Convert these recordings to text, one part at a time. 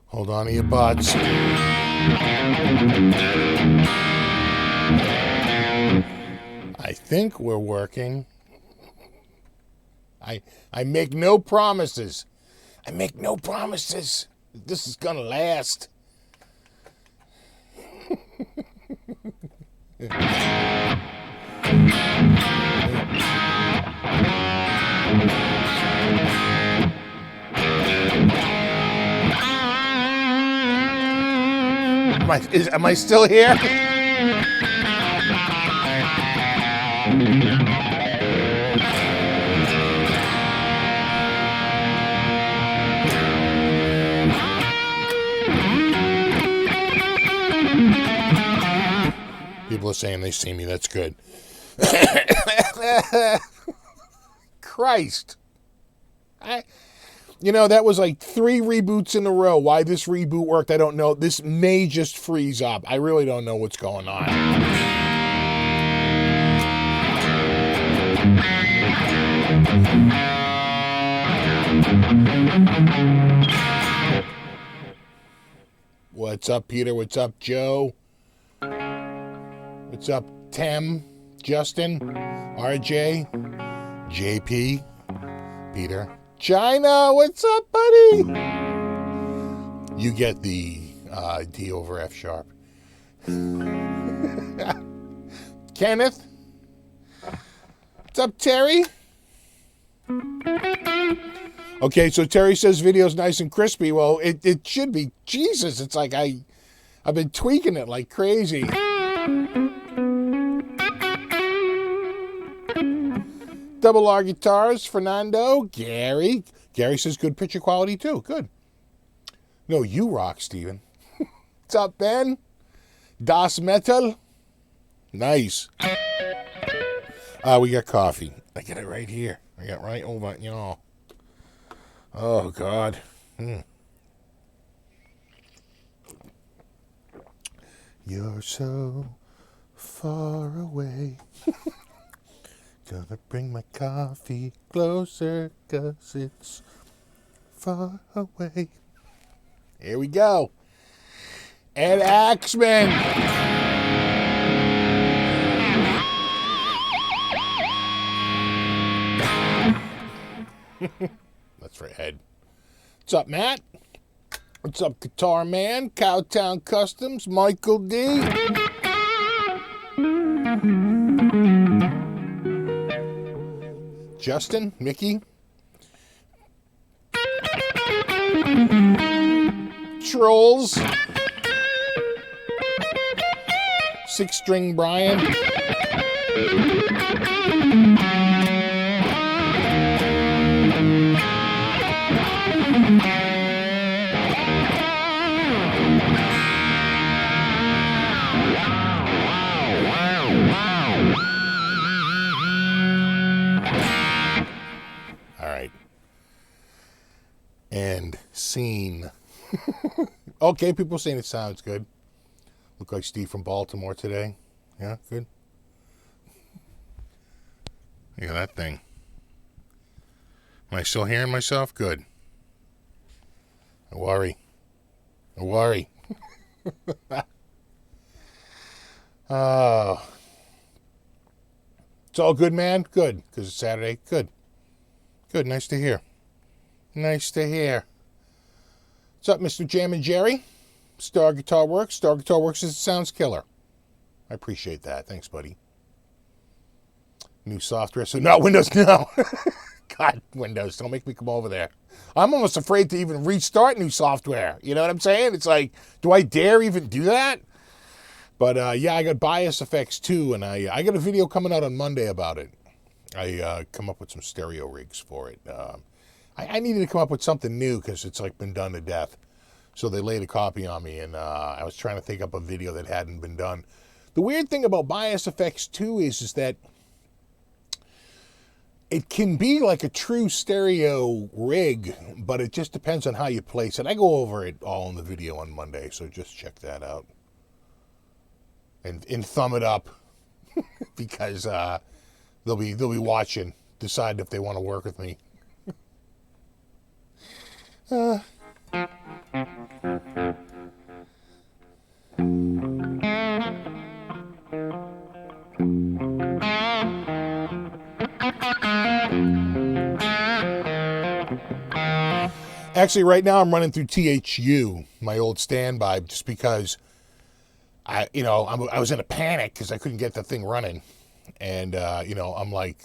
Hold on to your butts. I think we're working. I make no promises. I make no promises. This is gonna last. Am I still here? People are saying they see me. That's good. Christ. That was like 3 reboots in a row. Why this reboot worked, I don't know. This may just freeze up. I really don't know what's going on. What's up, Peter? What's up, Joe? What's up, Tem, Justin, RJ, JP, Peter, China? What's up, buddy? You get the D over F sharp. Kenneth? What's up, Terry? Okay, so Terry says video's nice and crispy. Well, it should be. Jesus, it's like I've been tweaking it like crazy. Double R guitars, Fernando, Gary. Gary says good picture quality too. Good. No, you rock, Steven. What's up, Ben? Das Metal. Nice. We got coffee. I got it right here. I got right over, Oh, God. You're so far away. Gonna bring my coffee closer, 'cause it's far away. Here we go. Ed Axman. That's right, Ed. What's up, Matt? What's up, Guitar Man? Cowtown Customs, Michael D. Justin, Mickey. Trolls. 6-string Brian. And scene. Okay, people saying it sounds good. Look like Steve from Baltimore today. Yeah, good. Look at that thing. Am I still hearing myself? Good. I worry. Oh. It's all good, man? Good. Because it's Saturday? Good. Good. Nice to hear. Nice to hear. What's up, Mr. Jam and Jerry? Star Guitar Works. Star Guitar Works says it sounds killer. I appreciate that. Thanks, buddy. New software. So not Windows, no. God, Windows. Don't make me come over there. I'm almost afraid to even restart new software. You know what I'm saying? It's like, do I dare even do that? But yeah, I got Bias Effects too, and I got a video coming out on Monday about it. I come up with some stereo rigs for it. I needed to come up with something new because it's like been done to death. So they laid a copy on me, and I was trying to think up a video that hadn't been done. The weird thing about Bias Effects 2 is that it can be like a true stereo rig, but it just depends on how you place it. I go over it all in the video on Monday, so just check that out. And thumb it up because they'll be watching, decide if they want to work with me. Actually, right now I'm running through THU, my old standby, just because I was in a panic because I couldn't get the thing running, and I'm like,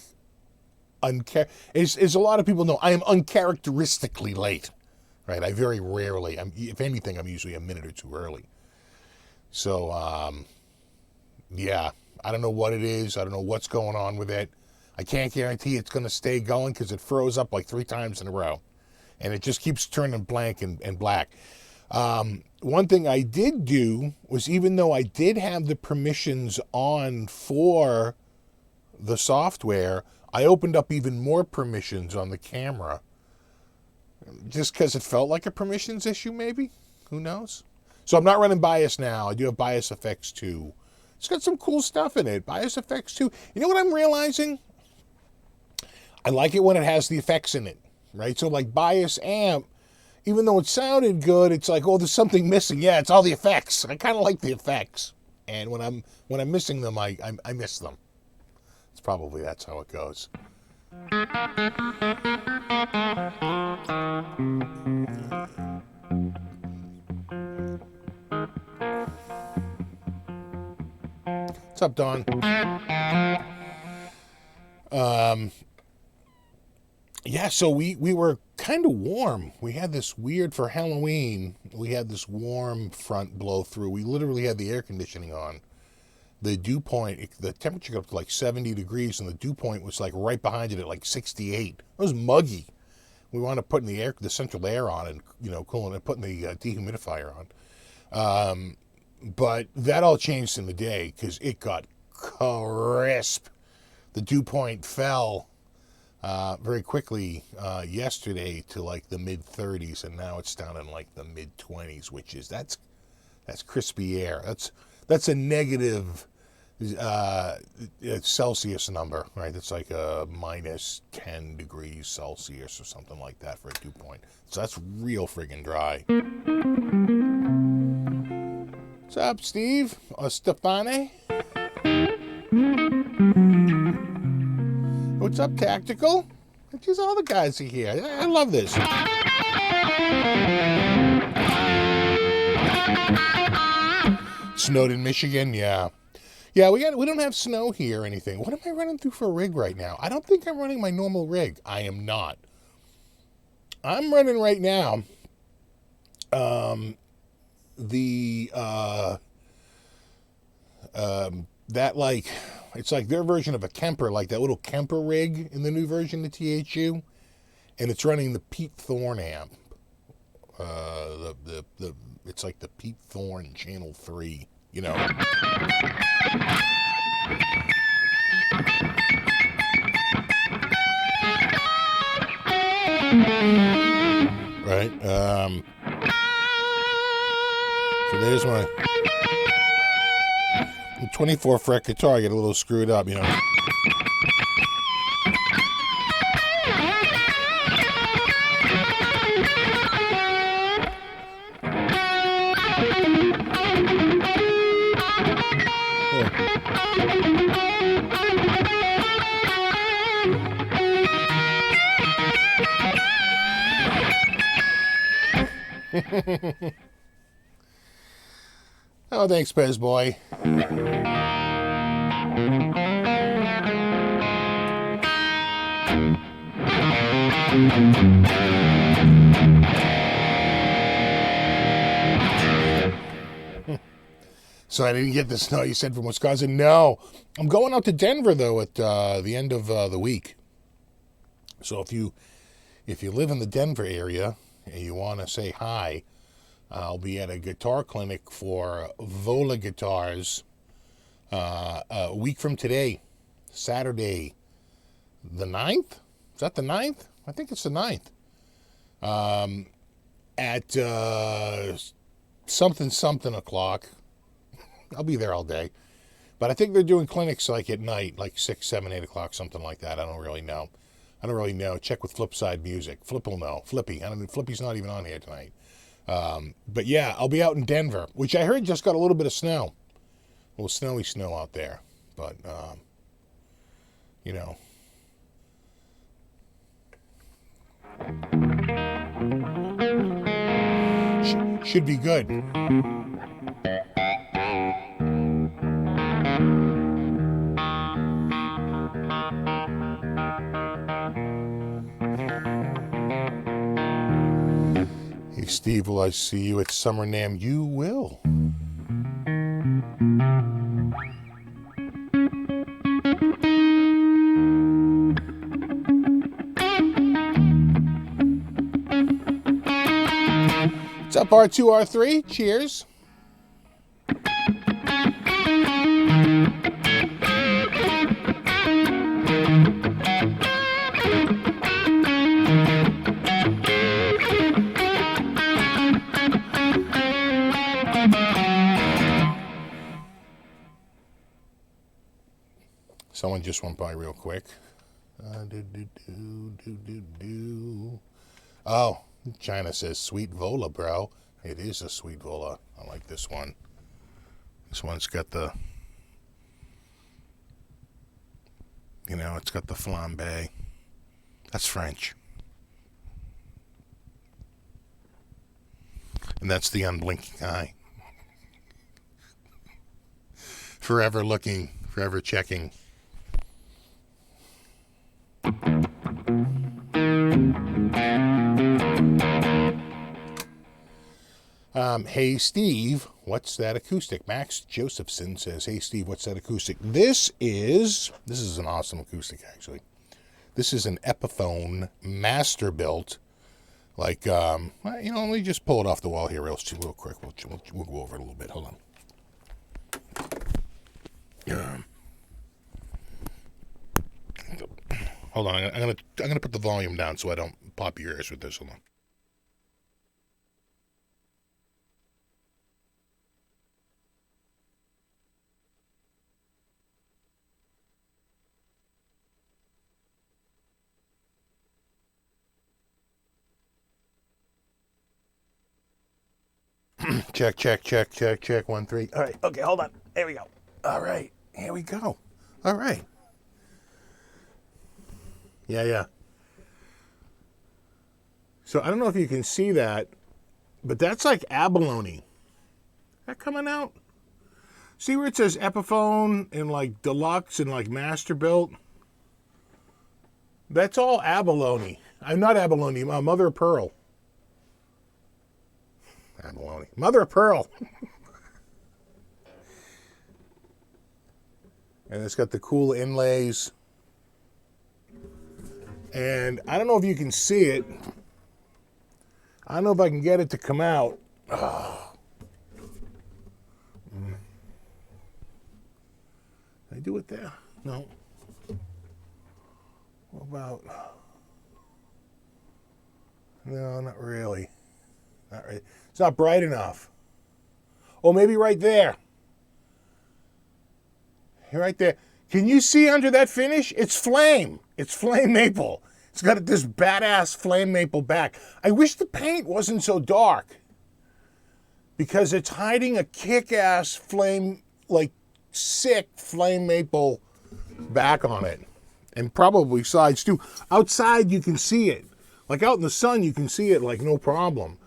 as a lot of people know, I am uncharacteristically late, right? I very rarely, if anything, I'm usually a minute or two early. So, yeah, I don't know what it is. I don't know what's going on with it. I can't guarantee it's going to stay going because it froze up like 3 times in a row. And it just keeps turning blank and black. One thing I did do was, even though I did have the permissions on for the software, I opened up even more permissions on the camera. Just because it felt like a permissions issue, maybe? Who knows? So I'm not running Bias now. I do have Bias FX 2. It's got some cool stuff in it. Bias FX 2. You know what I'm realizing? I like it when it has the effects in it. Right? So like Bias Amp, even though it sounded good, it's like, oh, there's something missing. Yeah, it's all the effects. I kind of like the effects. And when I'm missing them, I miss them. It's probably, that's how it goes. What's up, Don? Yeah, so we were kind of warm. We had this weird, for Halloween, we had this warm front blow through. We literally had the air conditioning on. The dew point, the temperature got up to like 70 degrees, and the dew point was like right behind it at like 68. It was muggy. We wound up putting the central air on and, cooling it, putting the dehumidifier on. But that all changed in the day because it got crisp. The dew point fell very quickly yesterday to like the mid 30s, and now it's down in like the mid 20s, which is that's crispy air. That's a negative Celsius number, right? That's like a minus 10 degrees Celsius or something like that for a dew point. So that's real friggin' dry. What's up, Steve? Stefane? What's up, Tactical? Just all the guys are here. I love this. Snowed in Michigan, yeah. Yeah, we don't have snow here or anything. What am I running through for a rig right now? I don't think I'm running my normal rig. I am not. I'm running right now it's like their version of a Kemper, like that little Kemper rig in the new version of THU, and it's running the Pete Thorne amp. It's like the Pete Thorne Channel 3, Right. So there's my 24 fret guitar. I get a little screwed up, Oh, thanks, Pez boy. So I didn't get the snow you said from Wisconsin. No, I'm going out to Denver though at the end of the week. So if you live in the Denver area and you want to say hi, I'll be at a guitar clinic for Vola Guitars a week from today, Saturday, the 9th? Is that the 9th? I think it's the 9th. At something o'clock. I'll be there all day. But I think they're doing clinics like at night, like 6, 7, 8 o'clock, something like that. I don't really know. Check with Flipside Music. Flip will know. Flippy. Flippy's not even on here tonight. But yeah, I'll be out in Denver, which I heard just got a little bit of snow. A little snowy snow out there. But, Should be good. Hey, Steve, will I see you at Summer NAMM? You will. What's up, R2, R3? Cheers. Someone just went by real quick. Oh, China says sweet Vola, bro. It is a sweet Vola. I like this one. This one's got the, you know, it's got the flambe. That's French. And that's the unblinking eye. Forever looking, forever checking. Hey Steve, what's that acoustic? Max Josephson says, hey Steve, what's that acoustic? This is an awesome acoustic, actually. This is an Epiphone master built. Like, you know, let me just pull it off the wall here real quick. We'll go over it a little bit. Hold on. Hold on. I'm gonna put the volume down so I don't pop your ears with this. Hold on. Check, 1, 3. All right, okay, hold on. There we go. All right, here we go. All right. Yeah. So I don't know if you can see that, but that's like abalone. That coming out? See where it says Epiphone and like deluxe and like master built? That's all abalone. I'm not abalone, mother of pearl. Abalone. Mother of pearl. And it's got the cool inlays. And I don't know if you can see it. I don't know if I can get it to come out. Oh. Can I do it there? No. What about? No, not really. Not really. It's not bright enough. Oh, maybe right there. Right there. Can you see under that finish? It's flame. It's flame maple. It's got this badass flame maple back. I wish the paint wasn't so dark because it's hiding a kick-ass flame, like sick flame maple back on it. And probably sides too. Outside you can see it. Like out in the sun you can see it like no problem.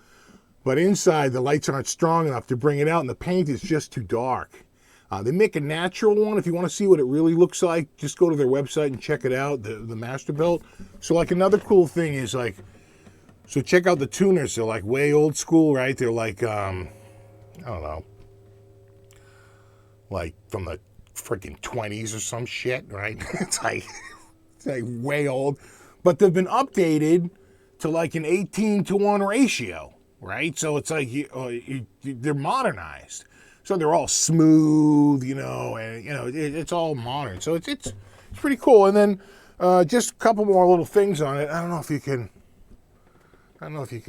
But inside the lights aren't strong enough to bring it out and the paint is just too dark. They make a natural one. If you want to see what it really looks like, just go to their website and check it out, the Masterbuilt. So like another cool thing is like, so check out the tuners. They're like way old school, right? They're like, I don't know, like from the freaking 20s or some shit, right? It's like way old. But they've been updated to like an 18-to-1 ratio, right? So it's like they're modernized. So they're all smooth, you know, and you know it's all modern. So it's pretty cool. And then just a couple more little things on it. I don't know if you can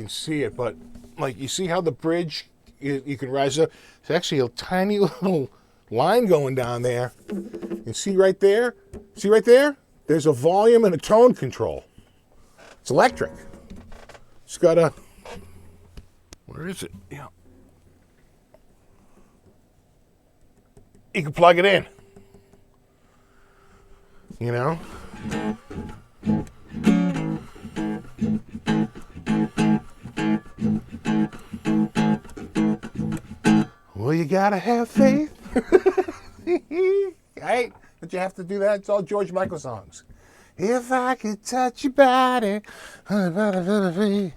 see it, but like you see how the bridge you can rise up. It's actually a tiny little line going down there. You see right there? See right there? There's a volume and a tone control. It's electric. It's got a. Where is it? Yeah. You can plug it in, you know? gotta have faith. Right? But you have to do that. It's all George Michael songs. If I could touch your body, baby.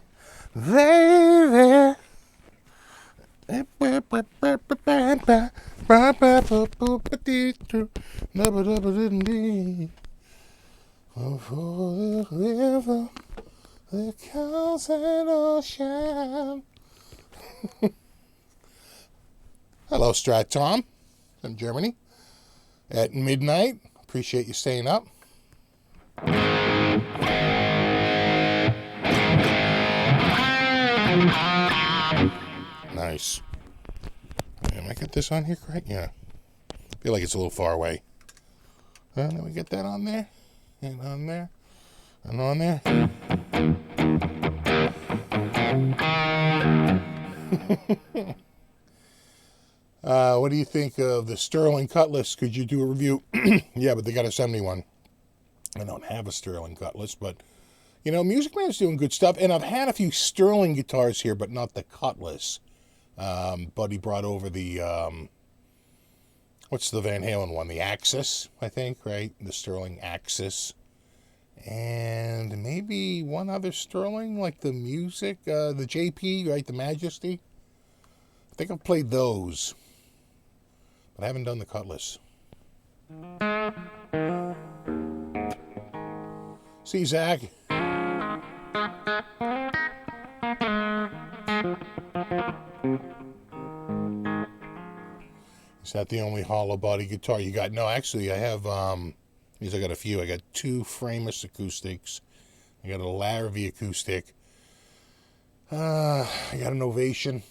The constant ocean. Hello, Strat Tom from Germany. At midnight. Appreciate you staying up. Nice. Am I get this on here correct? Yeah. I feel like it's a little far away. And then we get that on there. And on there. And on there. What do you think of the Sterling Cutlass? Could you do a review? Yeah, but they got to send me one. I don't have a Sterling Cutlass, but, you know, Music Man's doing good stuff. And I've had a few Sterling guitars here, but not the Cutlass. Buddy brought over the, what's the Van Halen one? The Axis, I think, right? The Sterling Axis. And maybe one other Sterling, like the Music, the JP, right? The Majesty. I think I've played those. But I haven't done the Cutlass. See, Zach. Is that the only hollow body guitar you got? No, actually, I have, I got a few. I got two frameless acoustics. I got a Larrivee acoustic. I got an Ovation.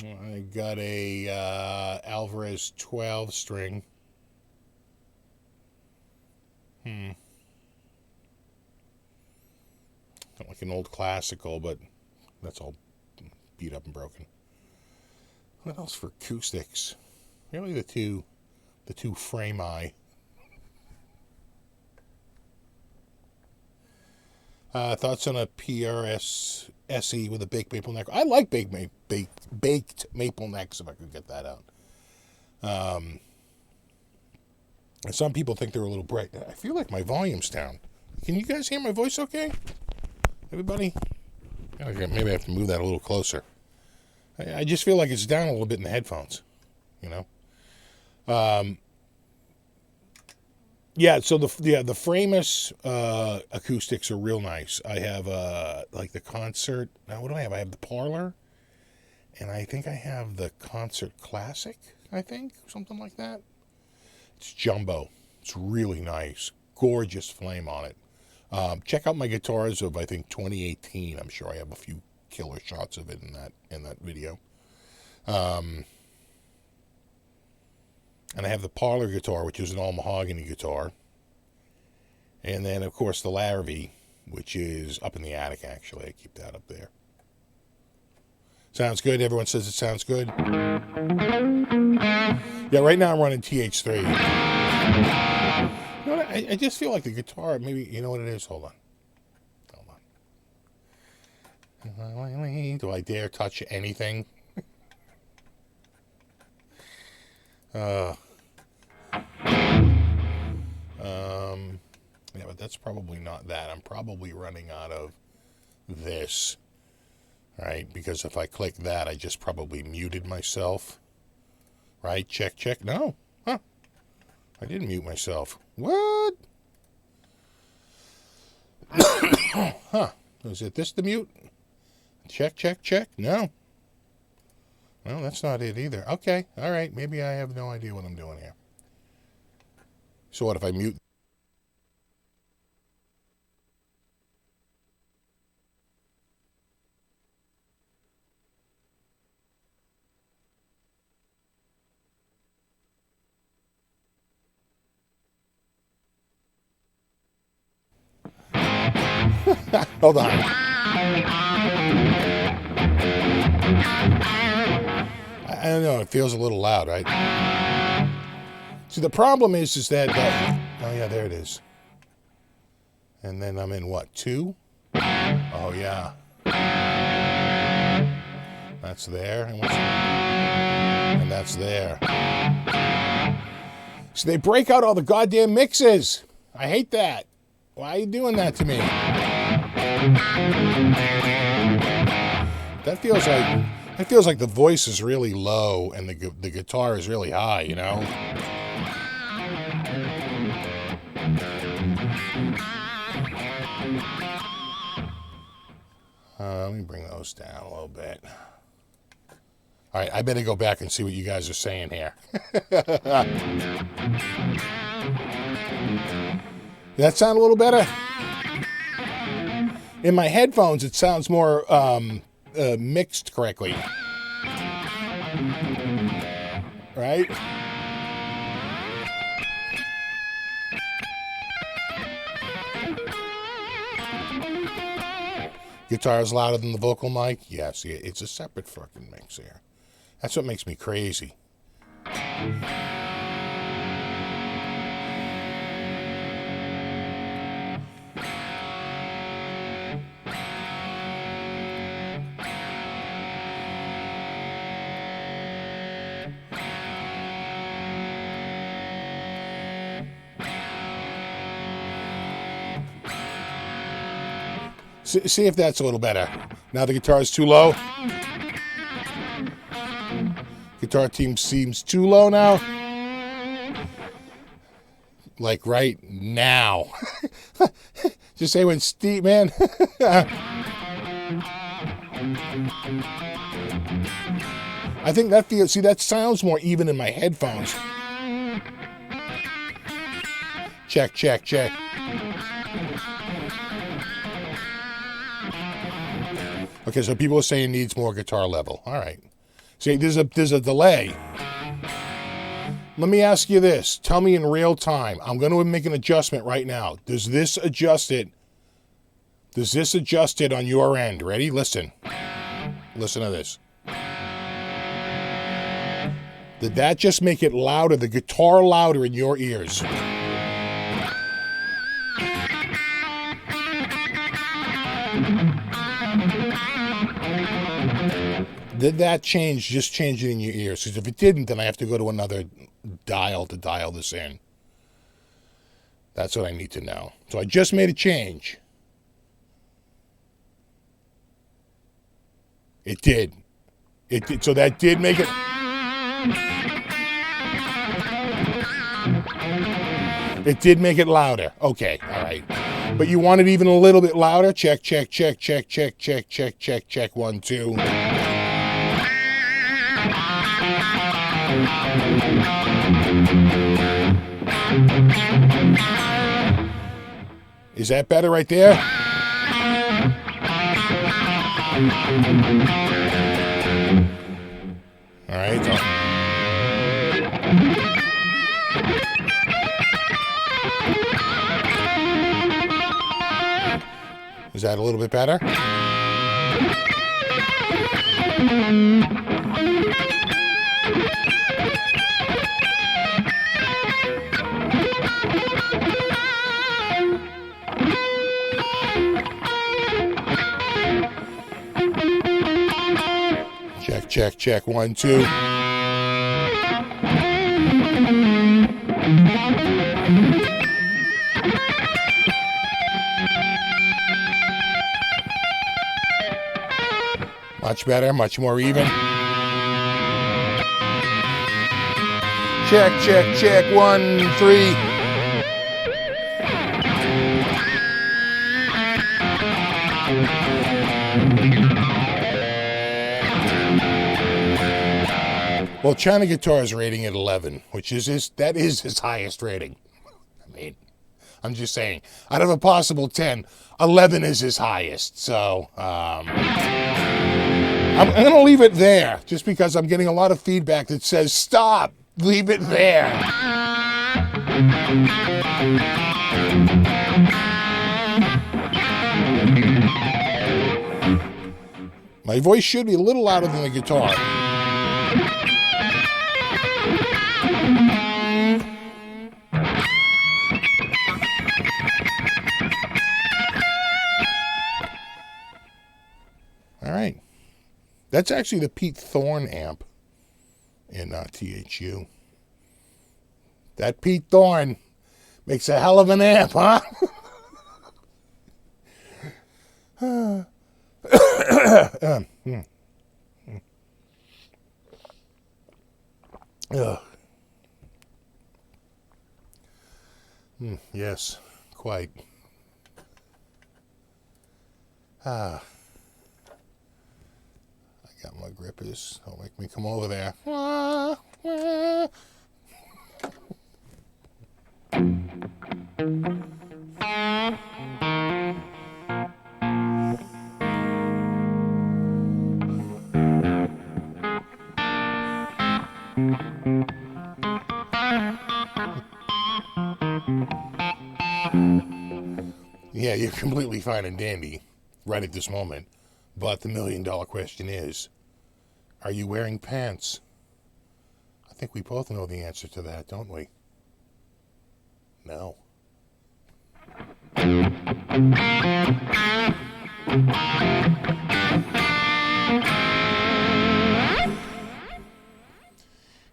I got a Alvarez 12 string. Not like an old classical, but that's all beat up and broken. What else for acoustics? Really the two frame eye. Thoughts on a PRS SE with a baked maple neck? I like baked maple necks, if I could get that out. And some people think they're a little bright. I feel like my volume's down. Can you guys hear my voice okay? Everybody? Okay, maybe I have to move that a little closer. I just feel like it's down a little bit in the headphones, you know? Yeah, so the Framus acoustics are real nice. I have like the Concert. Now, what do I have? I have the Parlor, and I think I have the Concert Classic. I think something like that. It's jumbo. It's really nice. Gorgeous flame on it. Check out my guitars of I think 2018. I'm sure I have a few killer shots of it in that video. And I have the Parlor guitar, which is an all mahogany guitar. And then, of course, the Larrivee, which is up in the attic, actually. I keep that up there. Sounds good? Everyone says it sounds good? Yeah, right now I'm running TH3. You know what? I just feel like the guitar, maybe, you know what it is? Hold on. Do I dare touch anything? Yeah, but that's probably not that. I'm probably running out of this, right? Because if I click that, I just probably muted myself, right? Check, check. No, huh? I didn't mute myself. What? Huh? Is it this the mute? Check, check, check. No. Well, that's not it either. Okay, all right. Maybe I have no idea what I'm doing here. So what if I mute? Hold on. I don't know. It feels a little loud, right? See, the problem is that... oh, yeah, there it is. And then I'm in what, 2? Oh, yeah. that's there, and that's there. So they break out all the goddamn mixes. I hate that. Why are you doing that to me? That feels like the voice is really low and the guitar is really high, you know? Let me bring those down a little bit. All right, I better go back and see what you guys are saying here. Does that sound a little better? In my headphones, it sounds more mixed correctly. Right? Guitar is louder than the vocal mic? Yes, it's a separate fucking mix here. That's what makes me crazy. See if that's a little better. Now the guitar is too low. Guitar team seems too low now. Like right now. Just say when Steve, man. I think that feels, see, that sounds more even in my headphones. Check, check, check. Okay, so people are saying needs more guitar level. All right. See, there's a delay. Let me ask you this. Tell me in real time. I'm going to make an adjustment right now. Does this adjust it? Does this adjust it on your end? Ready? Listen. Listen to this. Did that just make it louder, the guitar louder in your ears? Did that change, just change it in your ears? Because if it didn't, then I have to go to another dial to dial this in. That's what I need to know. So I just made a change. It did. It did. So that did make it. It did make it louder. Okay, all right. But you want it even a little bit louder? Check, check, check, check, check, check, check, check, check. 1, 2. Is that better right there? All right. Is that a little bit better? Check, check, check. 1, 2. Much better, much more even. Check, check, check. 1, 3. Well, China Guitar is rating at 11, which is his highest rating. I mean, I'm just saying, out of a possible 10, 11 is his highest. So I'm going to leave it there, just because I'm getting a lot of feedback that says, stop, leave it there. My voice should be a little louder than the guitar. That's actually the Pete Thorne amp in THU. That Pete Thorne makes a hell of an amp, huh? Yes, quite. I got my grippers. Don't make me come over there. Yeah, you're completely fine and dandy right at this moment. But the million-dollar question is, are you wearing pants? I think we both know the answer to that, don't we? No.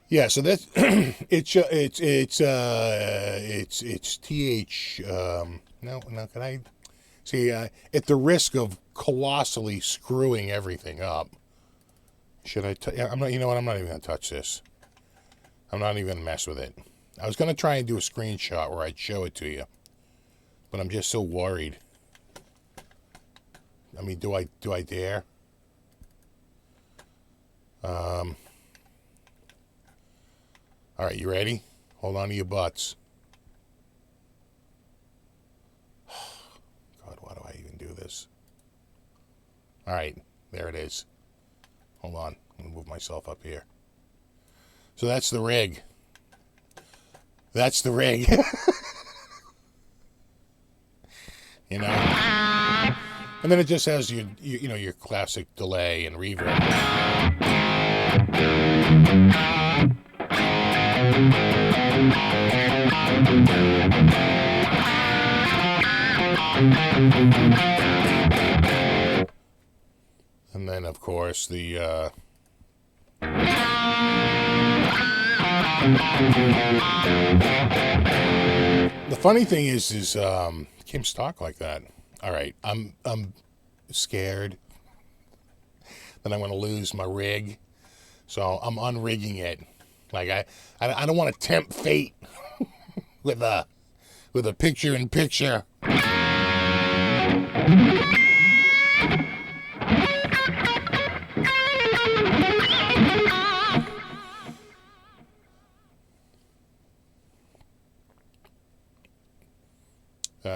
Yeah, so that's it's TH. No, can I see? At the risk of colossally screwing everything up, should I? I'm not. You know what? I'm not even gonna touch this. I'm not even gonna mess with it. I was gonna try and do a screenshot where I'd show it to you, but I'm just so worried. I mean, do I dare? All right, you ready? Hold on to your butts. God, why do I even do this? All right, there it is. Hold on, I'm gonna move myself up here. So that's the rig. That's the rig. You know? And then it just has your classic delay and reverb. And then, of course, the funny thing is came stock like that. All right, I'm scared that I'm going to lose my rig, so I'm unrigging it. Like I don't want to tempt fate with a picture-in-picture.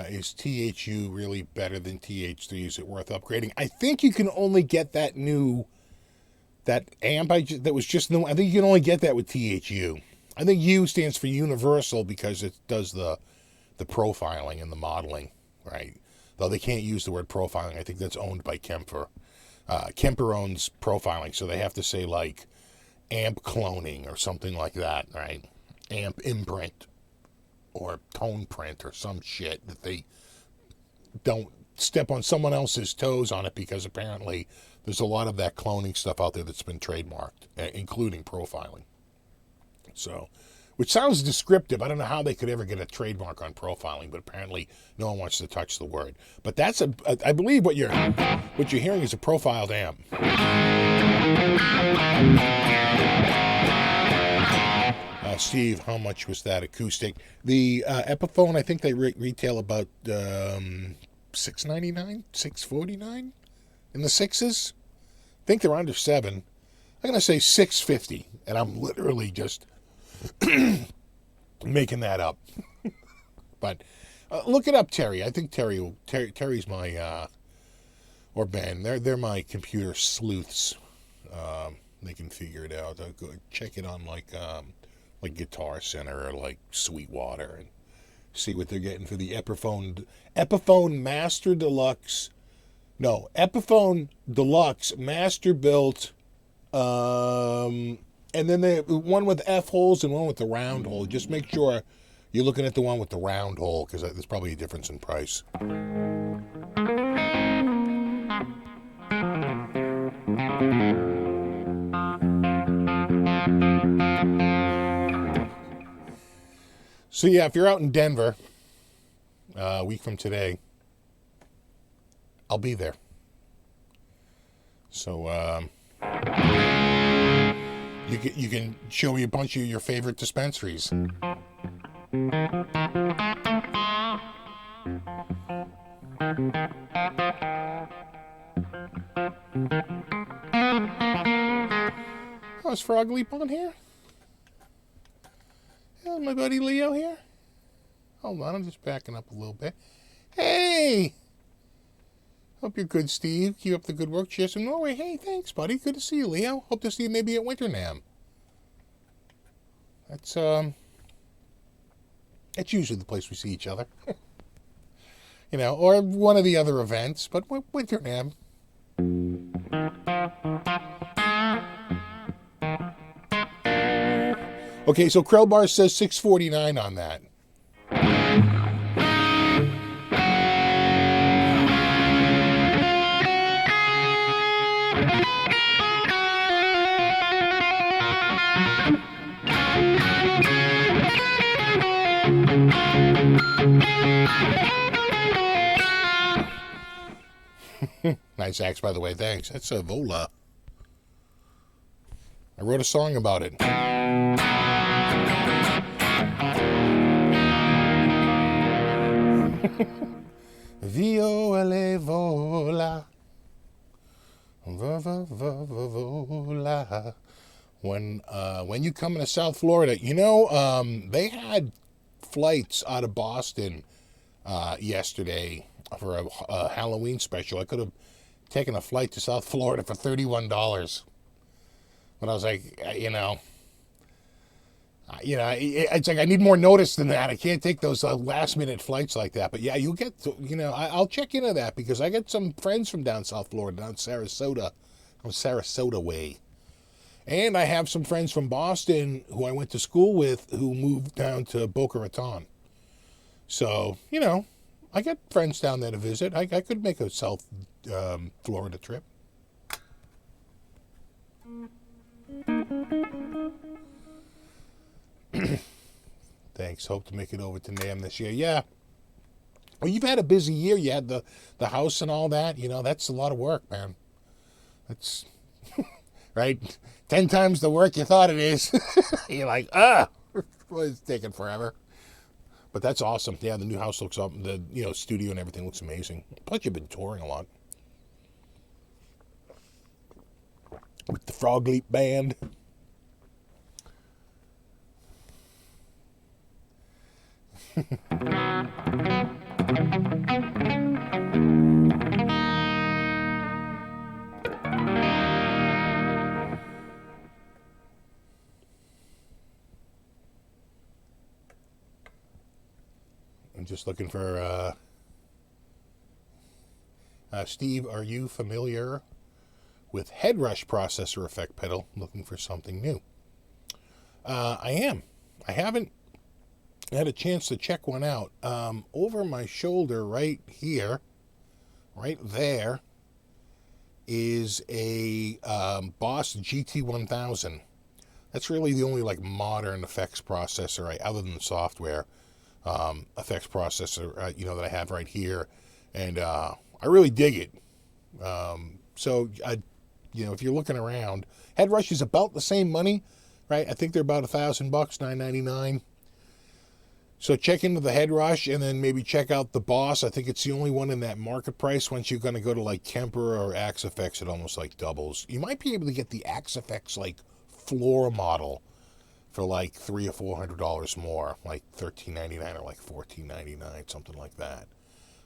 Is THU really better than TH3? Is it worth upgrading? I think you can only get that amp that was just new. I think you can only get that with THU. I think U stands for universal because it does the profiling and the modeling, right? Though they can't use the word profiling. I think that's owned by Kemper. Kemper owns profiling, so they have to say like amp cloning or something like that, right? Amp imprint or tone print or some shit that they don't step on someone else's toes on it, because apparently there's a lot of that cloning stuff out there that's been trademarked, including profiling. So, which sounds descriptive. I don't know how they could ever get a trademark on profiling, but apparently no one wants to touch the word. But that's I believe what you're hearing is a profiled amp. Steve, how much was that acoustic? The Epiphone, I think they retail about $699, $649 in the sixes. I think they're under $7. I'm gonna say $650, and I'm literally just making that up. But look it up, Terry. I think Terry's my or Ben. They're my computer sleuths. They can figure it out. I'll go check it on like Guitar Center or like Sweetwater and see what they're getting for the Epiphone Master Deluxe. No, Epiphone Deluxe Master Built. And then they one with F holes and one with the round hole. Just make sure you're looking at the one with the round hole, because there's probably a difference in price. So yeah, if you're out in Denver, a week from today, I'll be there. So you can show me a bunch of your favorite dispensaries. Oh, is Frog Leap on here? Oh, my buddy Leo here? Hold on, I'm just backing up a little bit. Hey! Hope you're good, Steve. Keep up the good work. Cheers from Norway. Hey, thanks, buddy. Good to see you, Leo. Hope to see you maybe at Winternam. That's usually the place we see each other. You know, or one of the other events, but Winternam. Okay, so Krellbar says $6.49 on that. Nice axe, by the way. Thanks. That's a Vola. I wrote a song about it. Viola Vola. Vola. When you come into South Florida, you know, they had flights out of Boston yesterday for a Halloween special. I could have taken a flight to South Florida for $31. But I was like, it's like I need more notice than that. I can't take those last minute flights like that. But yeah, you'll get to, I'll check into that because I got some friends from down South Florida, down Sarasota, on Sarasota way. And I have some friends from Boston who I went to school with who moved down to Boca Raton. So, I got friends down there to visit. I could make a South Florida trip. Thanks. Hope to make it over to NAMM this year. Yeah. Well, you've had a busy year. You had the house and all that. That's a lot of work, man. That's right. 10 times the work you thought it is. You're like, well, it's taking forever. But that's awesome. Yeah, the new house looks up. The studio and everything looks amazing. Plus, you've been touring a lot with the Frog Leap Band. I'm just looking for Steve, are you familiar with head rush processor effect pedal? Looking for something new. I am. I haven't had a chance to check one out. Over my shoulder right here, right there, is a Boss GT1000. That's really the only modern effects processor, other than the software effects processor, that I have right here. And I really dig it. So, if you're looking around, Head Rush is about the same money, right? I think they're about $1,000, $999. So check into the Head Rush and then maybe check out the Boss. I think it's the only one in that market price. Once you're going to go to Kemper or Axe Effects, it almost doubles. You might be able to get the Axe Effects floor model for $300 or $400 more, $13.99 or $14.99, something like that.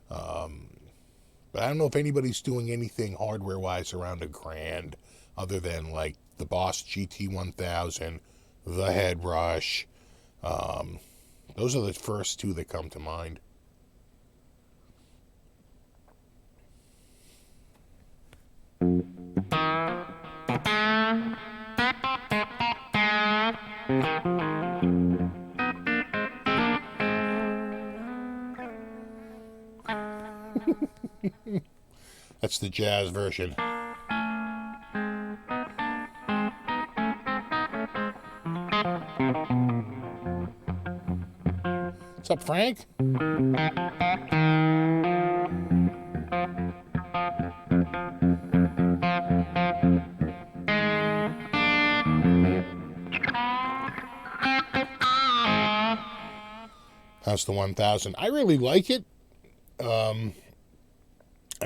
But I don't know if anybody's doing anything hardware-wise around $1,000 other than the Boss GT1000, the Head Rush. Those are the first two that come to mind. That's the jazz version. What's up, Frank? How's the 1000? I really like it. In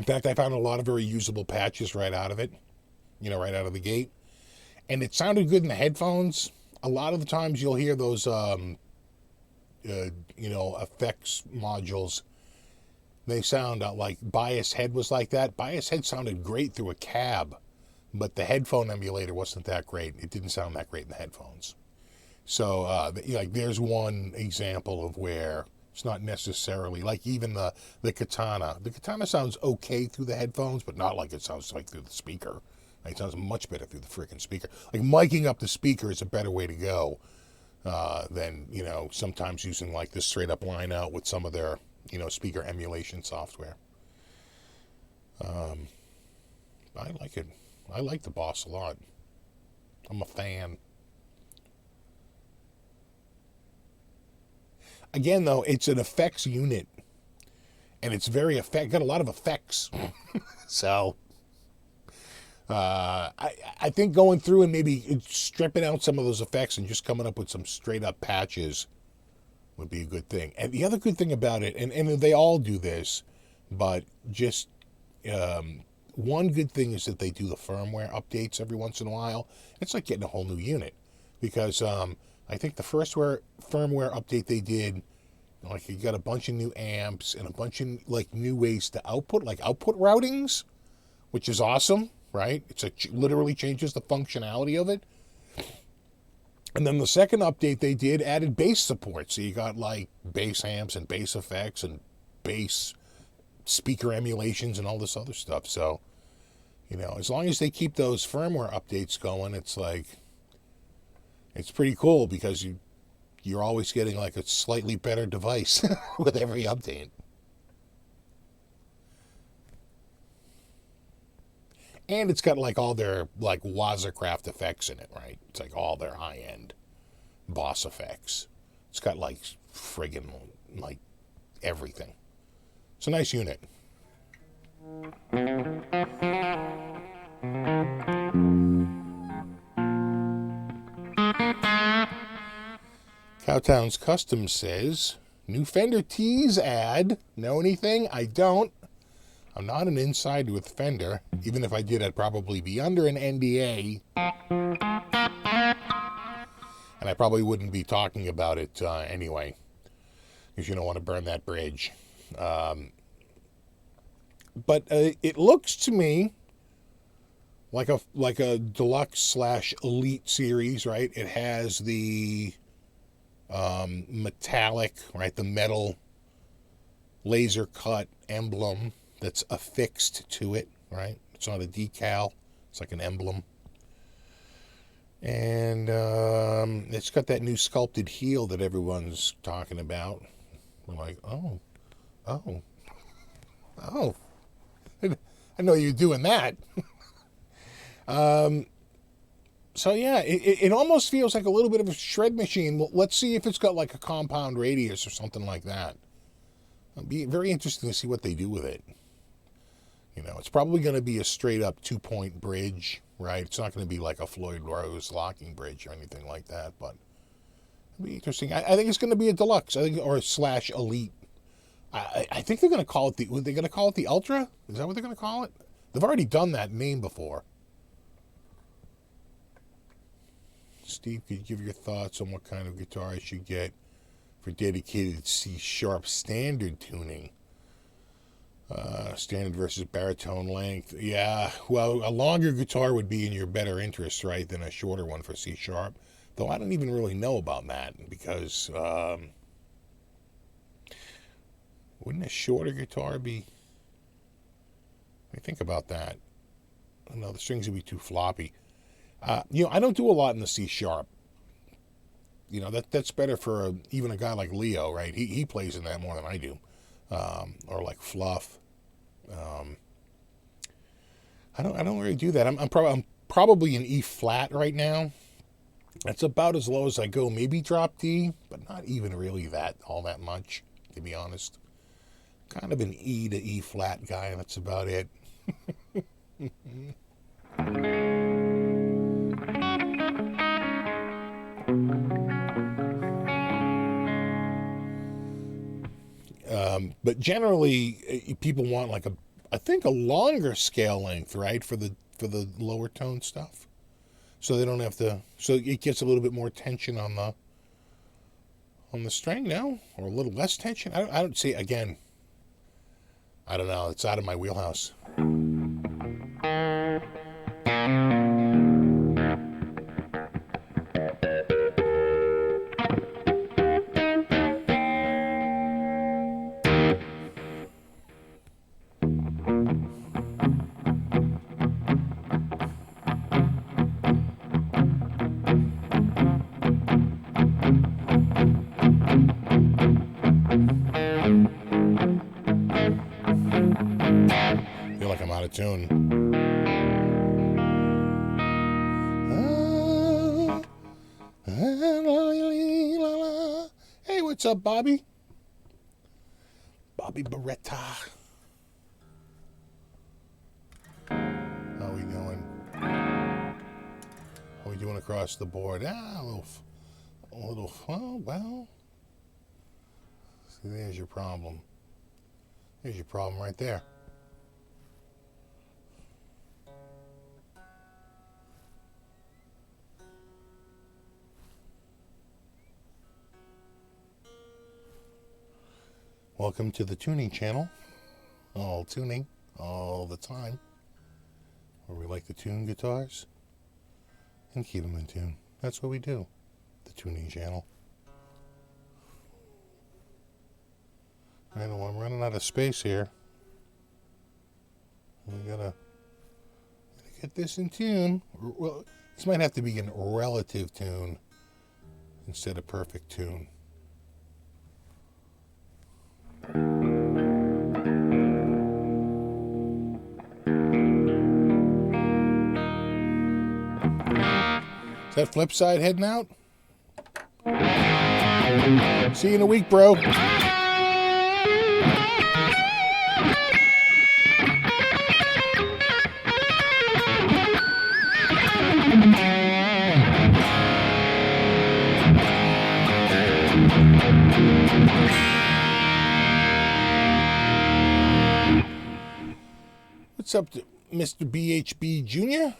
fact, I found a lot of very usable patches right out of it, right out of the gate. And it sounded good in the headphones. A lot of the times you'll hear those, effects modules. They sound like Bias Head was like that. Bias Head sounded great through a cab, but the headphone emulator wasn't that great. It didn't sound that great in the headphones. So, there's one example of where it's not necessarily, like even the Katana. The Katana sounds okay through the headphones, but not like it sounds like through the speaker. It sounds much better through the freaking speaker. Like, miking up the speaker is a better way to go than, sometimes using, like, this straight-up line out with some of their, speaker emulation software. I like it. I like the Boss a lot. I'm a fan. Again, though, it's an effects unit, and it's very got a lot of effects. So, I think going through and maybe stripping out some of those effects and just coming up with some straight-up patches would be a good thing. And the other good thing about it, and they all do this, but just one good thing is that they do the firmware updates every once in a while. It's like getting a whole new unit, because I think the first firmware update they did, like, you got a bunch of new amps and a bunch of new ways to output, like output routings, which is awesome, right? It's literally changes the functionality of it. And then the second update they did added bass support, so you got like bass amps and bass effects and bass speaker emulations and all this other stuff. So, as long as they keep those firmware updates going, it's pretty cool, because you're always getting like a slightly better device with every update. And it's got like all their like Wazacraft effects in it, right? It's like all their high-end Boss effects. It's got like friggin' like everything. It's a nice unit. Cowtown's Custom says, new Fender Tees ad. Know anything? I don't. I'm not an insider with Fender. Even if I did, I'd probably be under an NDA. And I probably wouldn't be talking about it anyway, because you don't want to burn that bridge. But it looks to me like a deluxe / elite series, right? It has the metallic, right? The metal laser cut emblem that's affixed to it, right? It's not a decal. It's like an emblem. And it's got that new sculpted heel that everyone's talking about. We're like, oh. I know you're doing that. So yeah, it almost feels like a little bit of a shred machine. Well, let's see if it's got like a compound radius or something like that. It'll be very interesting to see what they do with it. It's probably going to be a straight up 2-point bridge, right? It's not going to be like a Floyd Rose locking bridge or anything like that, but it'll be interesting. I think it's going to be a deluxe, or / elite. I think they're going to call it they're going to call it the Ultra? Is that what they're going to call it? They've already done that name before. Steve, could you give your thoughts on what kind of guitar I should get for dedicated C# standard tuning? Standard versus baritone length. Yeah, well, a longer guitar would be in your better interest, right, than a shorter one for C#. Though I don't even really know about that, because wouldn't a shorter guitar be... I think about that. No, the strings would be too floppy. I don't do a lot in the C#. That's better for even a guy like Leo, right? He plays in that more than I do. Or like Fluff. I don't really do that. I'm probably in E flat right now. That's about as low as I go. Maybe drop D, but not even really all that much, to be honest. Kind of an E to E flat guy. That's about it. But generally, people want like I think a longer scale length, right, for the lower tone stuff, so they don't have to. So it gets a little bit more tension on the string now, or a little less tension. I don't see. Again, I don't know. It's out of my wheelhouse. I feel like I'm out of tune. Hey, what's up, Bobby? Bobby Beretta. How we doing? How we doing across the board? A little. Oh, well. See, there's your problem. There's your problem right there. Welcome to the tuning channel. All tuning, all the time. Where we like to tune guitars and keep them in tune. That's what we do. The tuning channel. I know I'm running out of space here. We gotta get this in tune. Well, this might have to be in relative tune instead of perfect tune. Is that flip side heading out? See you in a week, bro. What's up to Mr. BHB Jr.?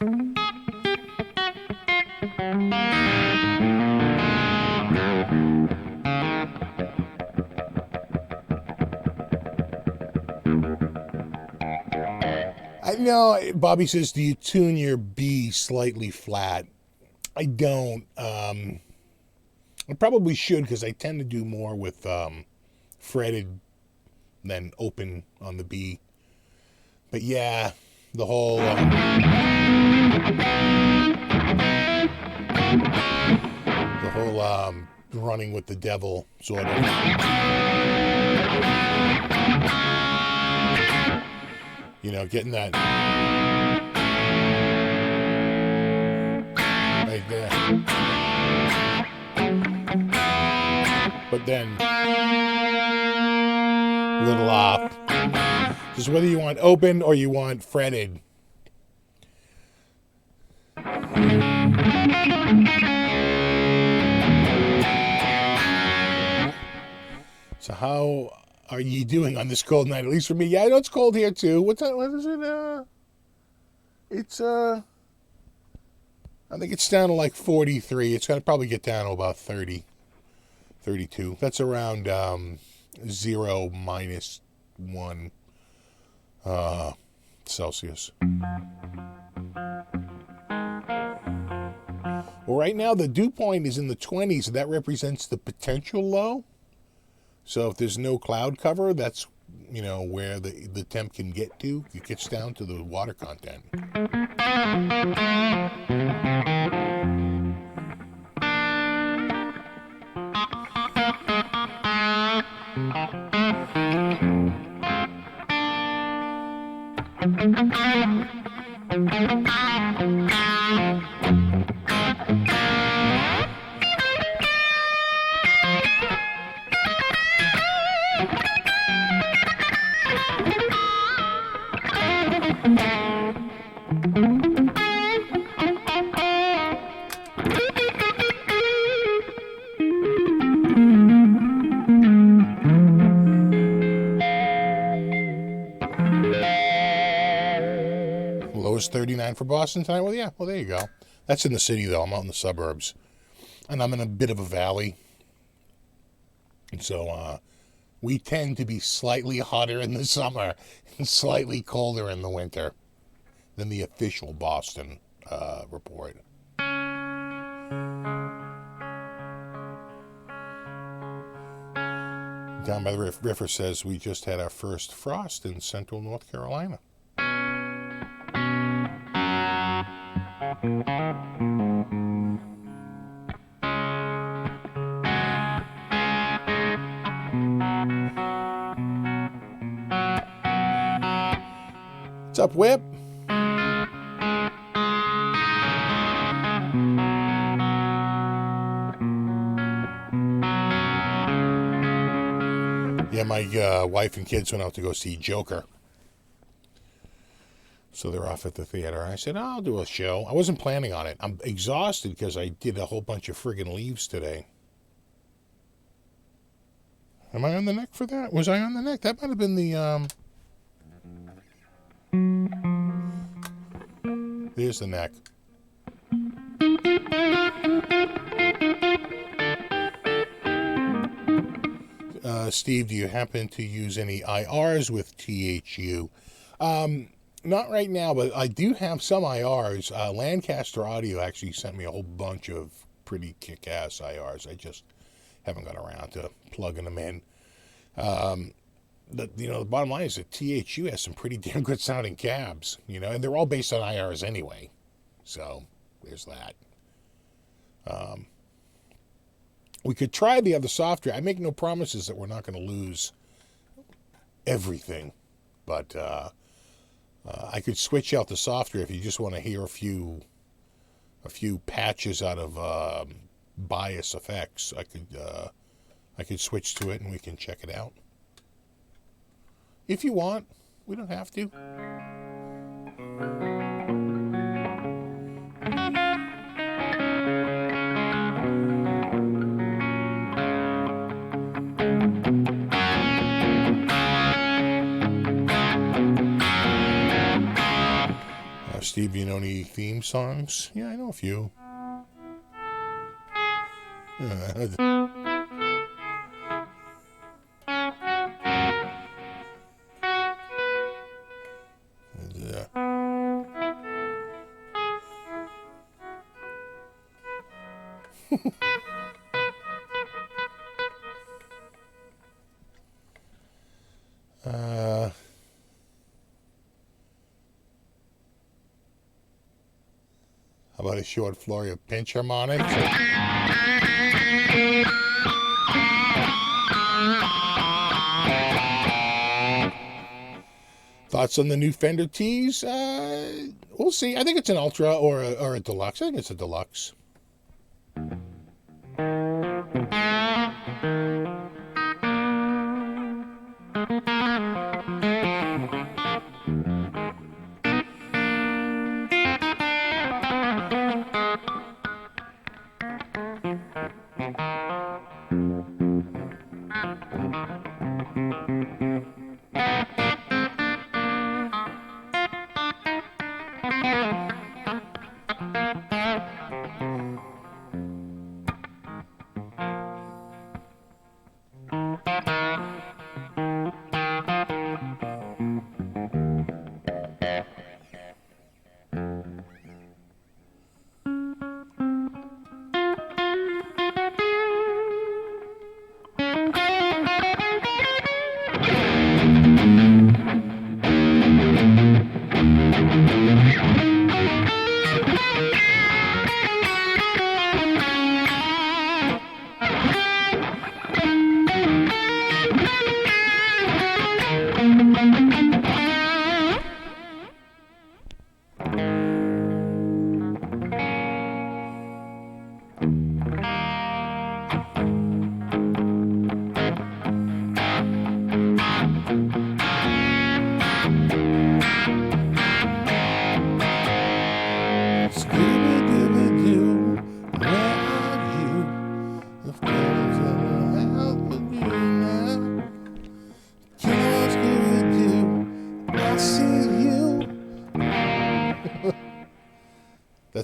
I know, Bobby says, do you tune your B slightly flat? I don't. I probably should, because I tend to do more with fretted than open on the B. But yeah, the whole running with the devil sort of. You know, getting that right there. But then a little off. Just whether you want open or you want fretted. So how are you doing on this cold night? At least for me. Yeah, I know it's cold here too. What is it? It's I think it's down to like 43. It's gonna probably get down to about 30, 32. That's around 0 minus 1 Celsius. Well, right now the dew point is in the 20s. That represents the potential low. So if there's no cloud cover, that's, you know, where the temp can get to. It gets down to the water content. 39 for Boston tonight. Well, yeah. Well, there you go. That's in the city, though. I'm out in the suburbs. And I'm in a bit of a valley. And so we tend to be slightly hotter in the summer and slightly colder in the winter than the official Boston report. Down by the river says we just had our first frost in central North Carolina. What's up, Whip? Yeah, my wife and kids went out to go see Joker. So they're off at the theater. I said, I'll do a show. I wasn't planning on it. I'm exhausted because I did a whole bunch of friggin' leaves today. Am I on the neck for that? Was I on the neck? That might have been the, There's the neck. Steve, do you happen to use any IRs with THU? Not right now, but I do have some IRs. Lancaster Audio actually sent me a whole bunch of pretty kick-ass IRs. I just haven't got around to plugging them in. The bottom line is that THU has some pretty damn good sounding cabs, and they're all based on IRs anyway. So there's that. We could try the other software. I make no promises that we're not going to lose everything, but I could switch out the software if you just want to hear a few patches out of bias effects. I could switch to it and we can check it out. If you want, we don't have to. Steve, do you know any theme songs? Yeah, I know a few. How about a short flurry of pinch harmonics? Thoughts on the new Fender T's? We'll see. I think it's an Ultra or a Deluxe. I think it's a Deluxe.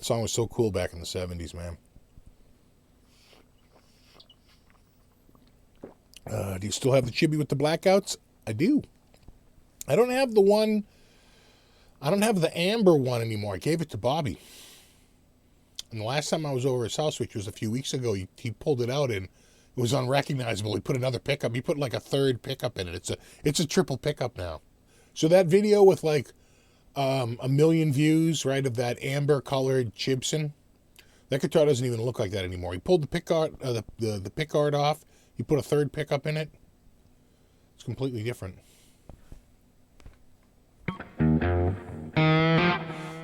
That song was so cool back in the 70s, man. Do you still have the chibi with the blackouts? I do. I don't have the one. I don't have the amber one anymore. I gave it to Bobby. And the last time I was over his house, which was a few weeks ago, he pulled it out and it was unrecognizable. He put another pickup. He put like a third pickup in it. It's a triple pickup now. So that video with like 1 million views, right, of that amber colored Chibson, that guitar doesn't even look like that anymore. He pulled the pickguard, the pickguard off. He put a third pickup in it. It's completely different.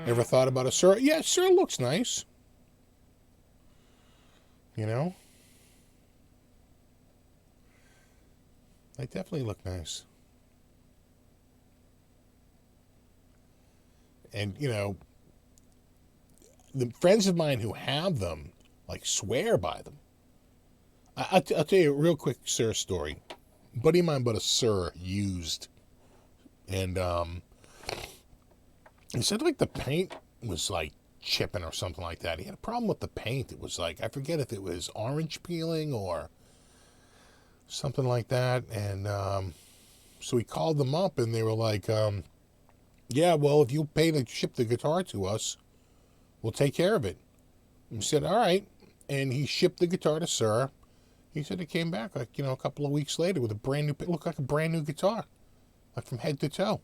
Ever thought about a Sir? Yeah, Sir looks nice. You know? They definitely look nice. And, you know, the friends of mine who have them, like, swear by them. I'll tell you a real quick Sir story. A buddy of mine bought a Sir used. And he said, like, the paint was, like, chipping or something like that. He had a problem with the paint. It was, like, I forget if it was orange peeling or something like that. And so he called them up, and they were like, yeah, well, if you pay to ship the guitar to us, we'll take care of it. And he said, all right. And he shipped the guitar to Sir. He said it came back, like, you know, a couple of weeks later with a brand new, it looked like a brand new guitar, like from head to toe.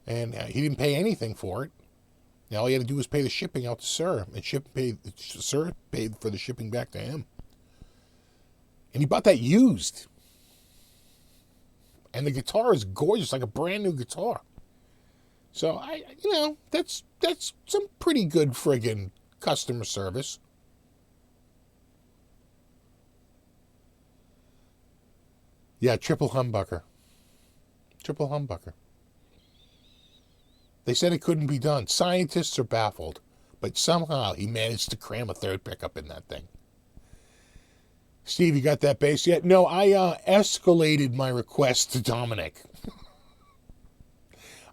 And he didn't pay anything for it. Now all he had to do was pay the shipping out to Sir, and Sir paid for the shipping back to him. And he bought that used. And the guitar is gorgeous, like a brand new guitar. So that's some pretty good friggin' customer service. Yeah, triple humbucker. Triple humbucker. They said it couldn't be done. Scientists are baffled. But somehow he managed to cram a third pickup in that thing. Steve, you got that bass yet? No, I escalated my request to Dominic.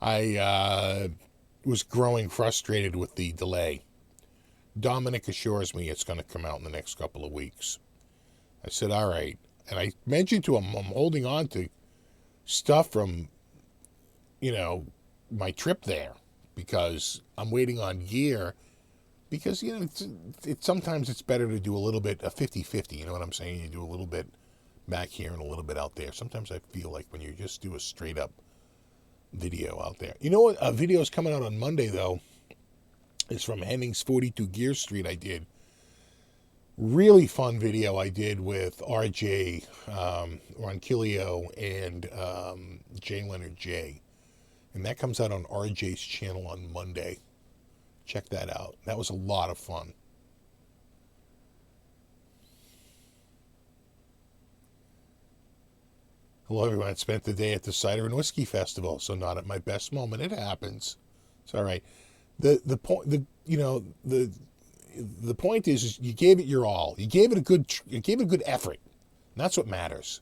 I was growing frustrated with the delay. Dominic assures me it's going to come out in the next couple of weeks. I said, all right. And I mentioned to him, I'm holding on to stuff from, you know, my trip there because I'm waiting on gear because, you know, sometimes it's better to do a little bit, a 50-50, you know what I'm saying? You do a little bit back here and a little bit out there. Sometimes I feel like when you just do a straight up video out there. You know what? A video is coming out on Monday, though. It's from Henning's 42 Gear Street I did. Really fun video I did with RJ Ronquillo and J. Leonard J. And that comes out on RJ's channel on Monday. Check that out. That was a lot of fun. Hello, everyone. I spent the day at the Cider and Whiskey Festival, so not at my best moment. It happens. It's all right. The point is you gave it your all. You gave it a good effort. And that's what matters.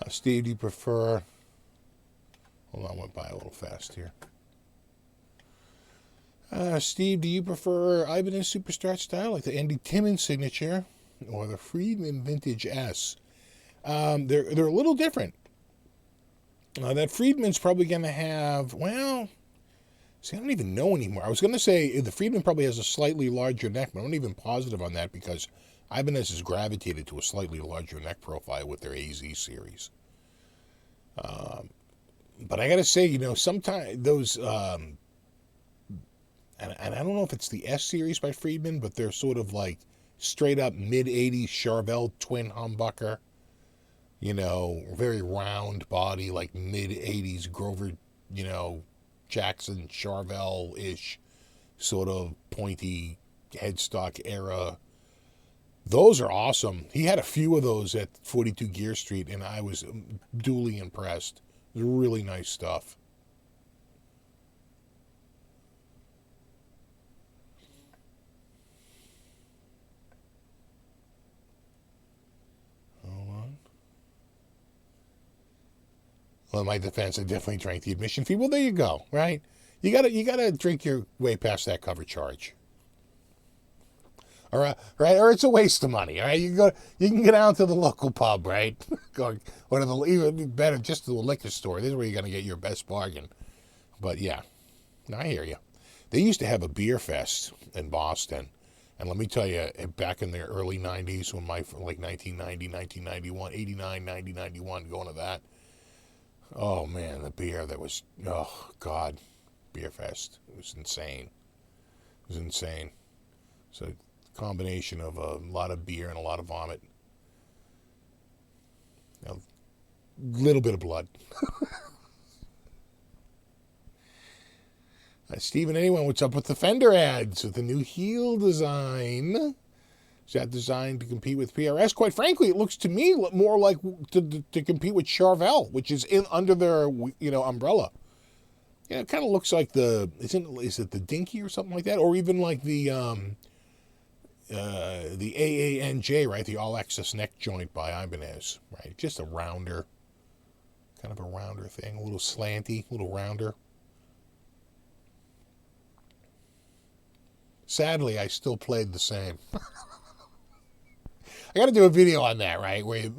Steve, do you prefer... Hold on, I went by a little fast here. Steve, do you prefer Ibanez Superstar style, like the Andy Timmons signature, or the Friedman Vintage S? They're a little different. That Friedman's probably going to have, well, see, I don't even know anymore. I was going to say the Friedman probably has a slightly larger neck, but I'm not even positive on that because Ibanez has gravitated to a slightly larger neck profile with their AZ series. But I got to say, you know, sometimes those, and I don't know if it's the S series by Friedman, but they're sort of like straight up mid-80s Charvel twin humbucker, you know, very round body, like mid-80s Grover, you know, Jackson Charvel-ish sort of pointy headstock era Those are awesome. He had a few of those at 42 Gear Street, and I was duly impressed. It was really nice stuff. Hold on. Well, in my defense, I definitely drank the admission fee. Well, there you go, right? You gotta drink your way past that cover charge. All right, or it's a waste of money. All right, you can go down to the local pub, right? Or to the, even better, just to the liquor store. This is where you're gonna get your best bargain. But yeah, no, I hear you. They used to have a beer fest in Boston, and let me tell you, back in the early '90s, when like 1990, 1991, 89, 90, 91, going to that. Oh man, the beer that was, oh God, beer fest. It was insane. It was insane. So combination of a lot of beer and a lot of vomit. A little bit of blood. Stephen, anyone, what's up with the fender ads with the new heel design? Is that designed to compete with PRS? Quite frankly, it looks to me more like to compete with Charvel, which is under their umbrella. Yeah, it kind of looks like is it the Dinky or something like that, or even like the AANJ, right? The All Access Neck Joint by Ibanez, right? Just a rounder, kind of a rounder thing, a little slanty, a little rounder. Sadly, I still played the same. I got to do a video on that, right? Where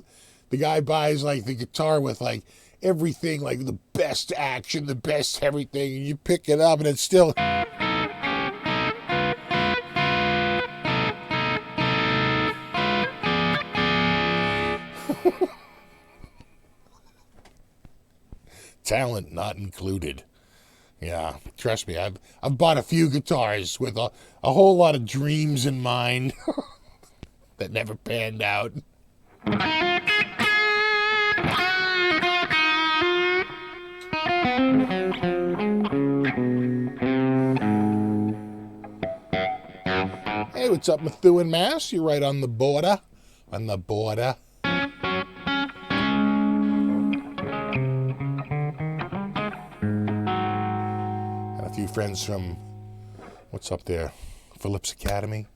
the guy buys like the guitar with like everything, like the best action, the best everything, and you pick it up and it's still. Talent not included. Yeah, trust me, I've bought a few guitars with a whole lot of dreams in mind that never panned out. Hey, what's up, Methuen, Mass? You're right on the border. On the border. Got a few friends from, what's up there? Phillips Academy.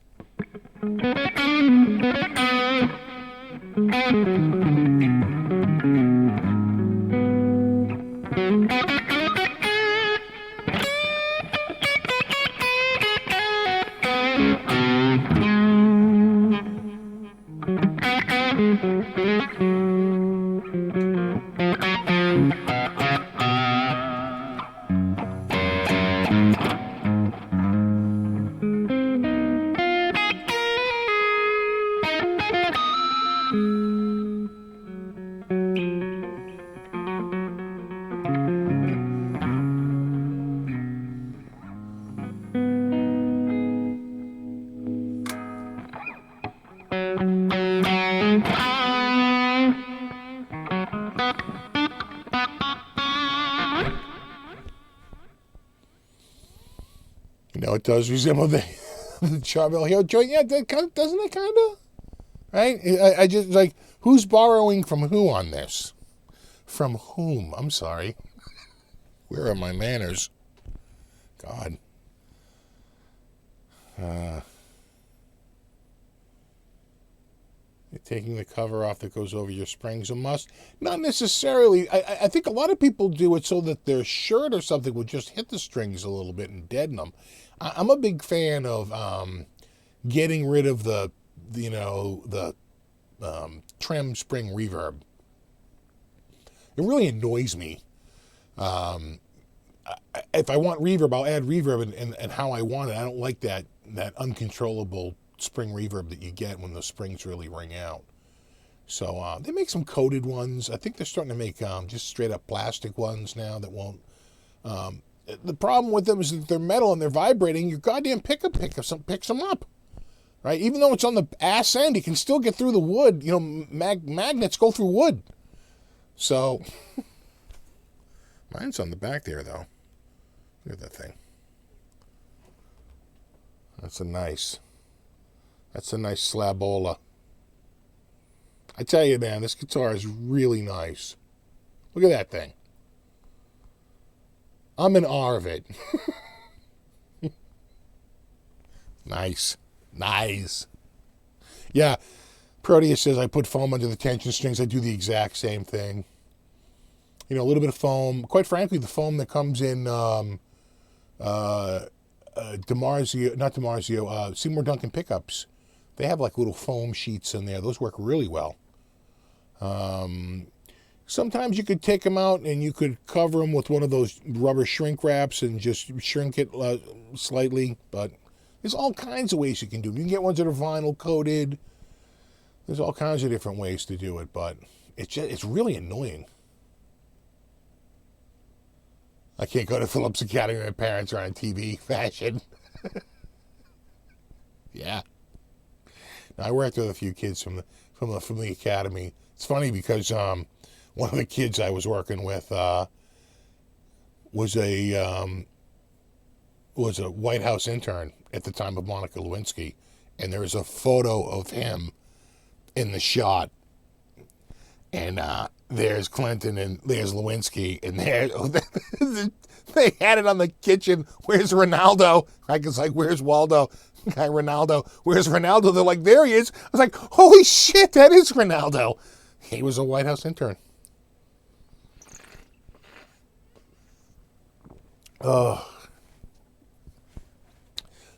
It does resemble the Charvel Hill joint. Yeah, doesn't it kind of? Right? I just, like, who's borrowing from who on this? From whom? I'm sorry. Where are my manners? God. You're taking the cover off that goes over your springs a must? Not necessarily. I think a lot of people do it so that their shirt or something would just hit the strings a little bit and deaden them. I'm a big fan of getting rid of the trim spring reverb. It really annoys me. If I want reverb, I'll add reverb and how I want it. I don't like that uncontrollable spring reverb that you get when the springs really ring out. So they make some coated ones. I think they're starting to make just straight up plastic ones now that won't. The problem with them is that they're metal and they're vibrating. Your goddamn pickup picks them up, right? Even though it's on the ass end, you can still get through the wood. Magnets go through wood. So mine's on the back there, though. Look at that thing. That's a nice That's a nice slabola. I tell you, man, this guitar is really nice. Look at that thing. I'm in awe of it. Nice. Nice. Yeah, Proteus says I put foam under the tension strings. I do the exact same thing. You know, a little bit of foam. Quite frankly, the foam that comes in DiMarzio, not DiMarzio, Seymour Duncan pickups, they have like little foam sheets in there. Those work really well. Sometimes you could take them out and you could cover them with one of those rubber shrink wraps and just shrink it slightly. But there's all kinds of ways you can do it. You can get ones that are vinyl coated. There's all kinds of different ways to do it, but it's really annoying. I can't go to Phillips Academy. My parents are on TV fashion. Yeah. Now, I worked with a few kids from the academy. It's funny because one of the kids I was working with was a White House intern at the time of Monica Lewinsky, and there was a photo of him in the shot, and there's Clinton and there's Lewinsky, and there they had it on the kitchen. Where's Ronaldo? I was like, where's Waldo? Guy Ronaldo. Where's Ronaldo? They're like, there he is. I was like, holy shit, that is Ronaldo. He was a White House intern. Oh,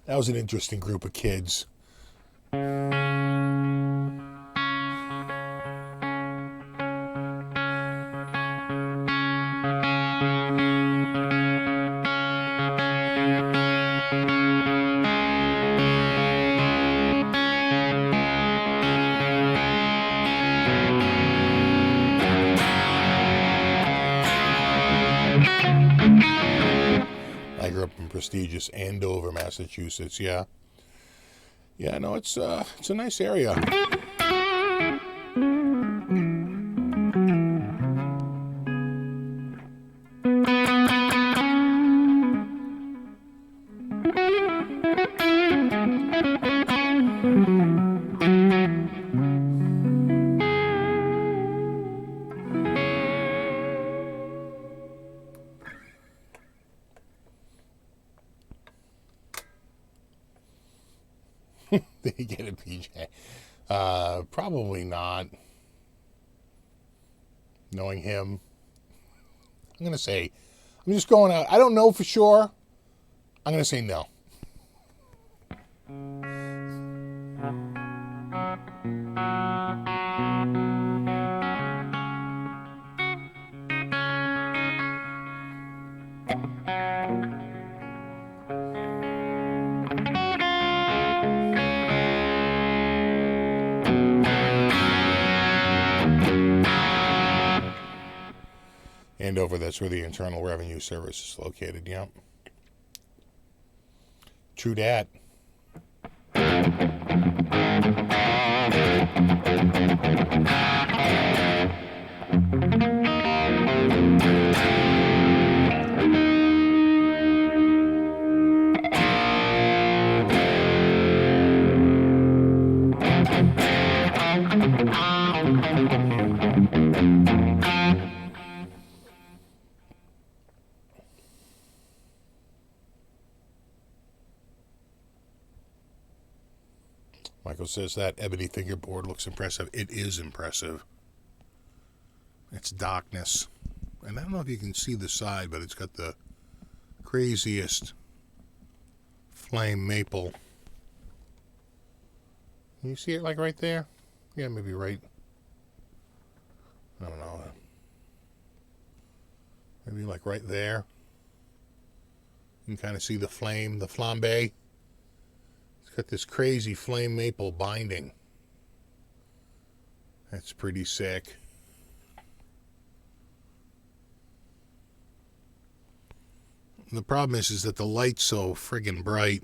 that was an interesting group of kids. I grew up in prestigious Andover, Massachusetts. Yeah, no, it's a nice area. Did he get a PJ? Probably not. Knowing him, I'm just going out. I don't know for sure. I'm going to say no. Andover, that's where the Internal Revenue Service is located, yeah. True dat. Michael says that ebony fingerboard looks impressive. It is impressive. It's darkness. And I don't know if you can see the side, but it's got the craziest flame maple. Can you see it like right there? Yeah, maybe right. I don't know. Maybe like right there. You can kind of see the flame, the flambe. Got this crazy flame maple binding. That's pretty sick. The problem is that the light's so friggin' bright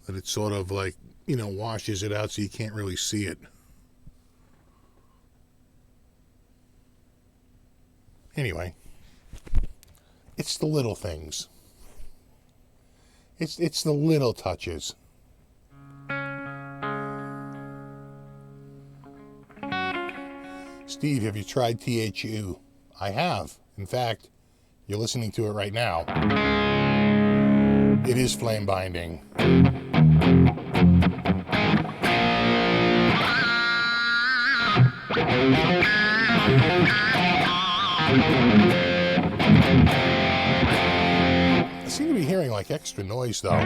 that it sort of like, washes it out so you can't really see it. Anyway, it's the little things. It's the little touches. Steve, have you tried THU? I have. In fact, you're listening to it right now. It is flame binding. I seem to be hearing like extra noise though.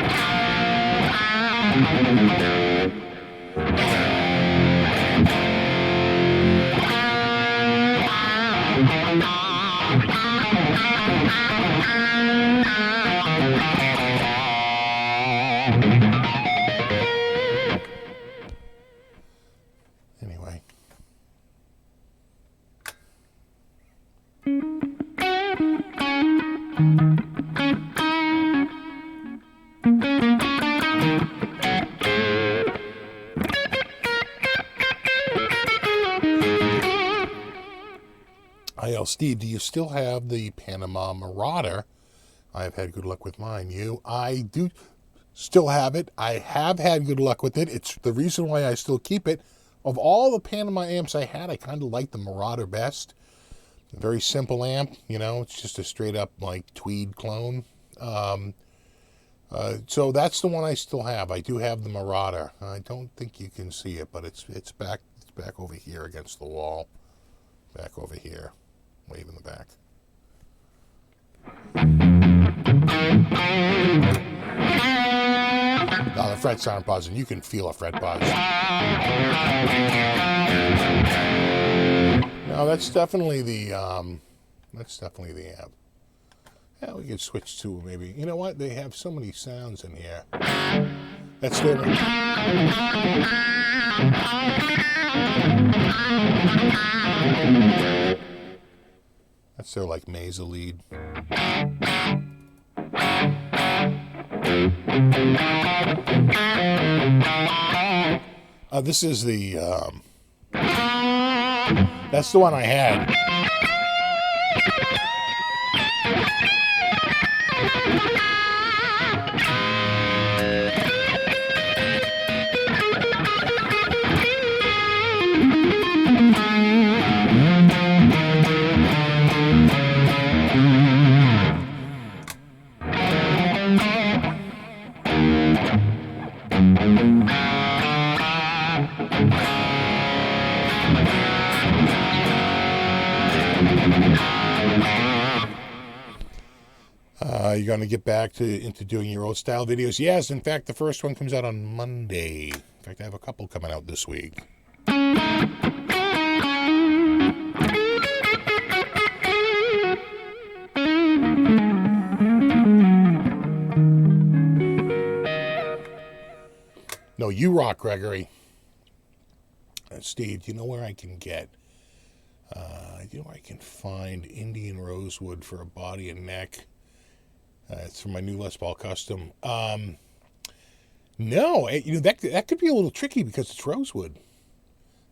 Anyway. Steve, do you still have the Panama Marauder? I've had good luck with mine. I do still have it. I have had good luck with it. It's the reason why I still keep it. Of all the Panama amps I had, I kind of like the Marauder best. A very simple amp, it's just a straight up like tweed clone. So that's the one I still have. I do have the Marauder. I don't think you can see it, but it's back over here against the wall. Back over here. Wave in the back. No, the frets aren't buzzing. You can feel a fret buzz. No, that's definitely the amp. Yeah, we could switch to maybe. You know what? They have so many sounds in here. That's their. That's their like mesa lead. This is the. That's the one I had. You're going to get back into doing your old style videos? Yes, in fact, the first one comes out on Monday. In fact, I have a couple coming out this week. No, you rock, Gregory. Steve, do you know where I can get? Do you know where I can find Indian rosewood for a body and neck? It's for my new Les Paul Custom. No, that could be a little tricky because it's rosewood.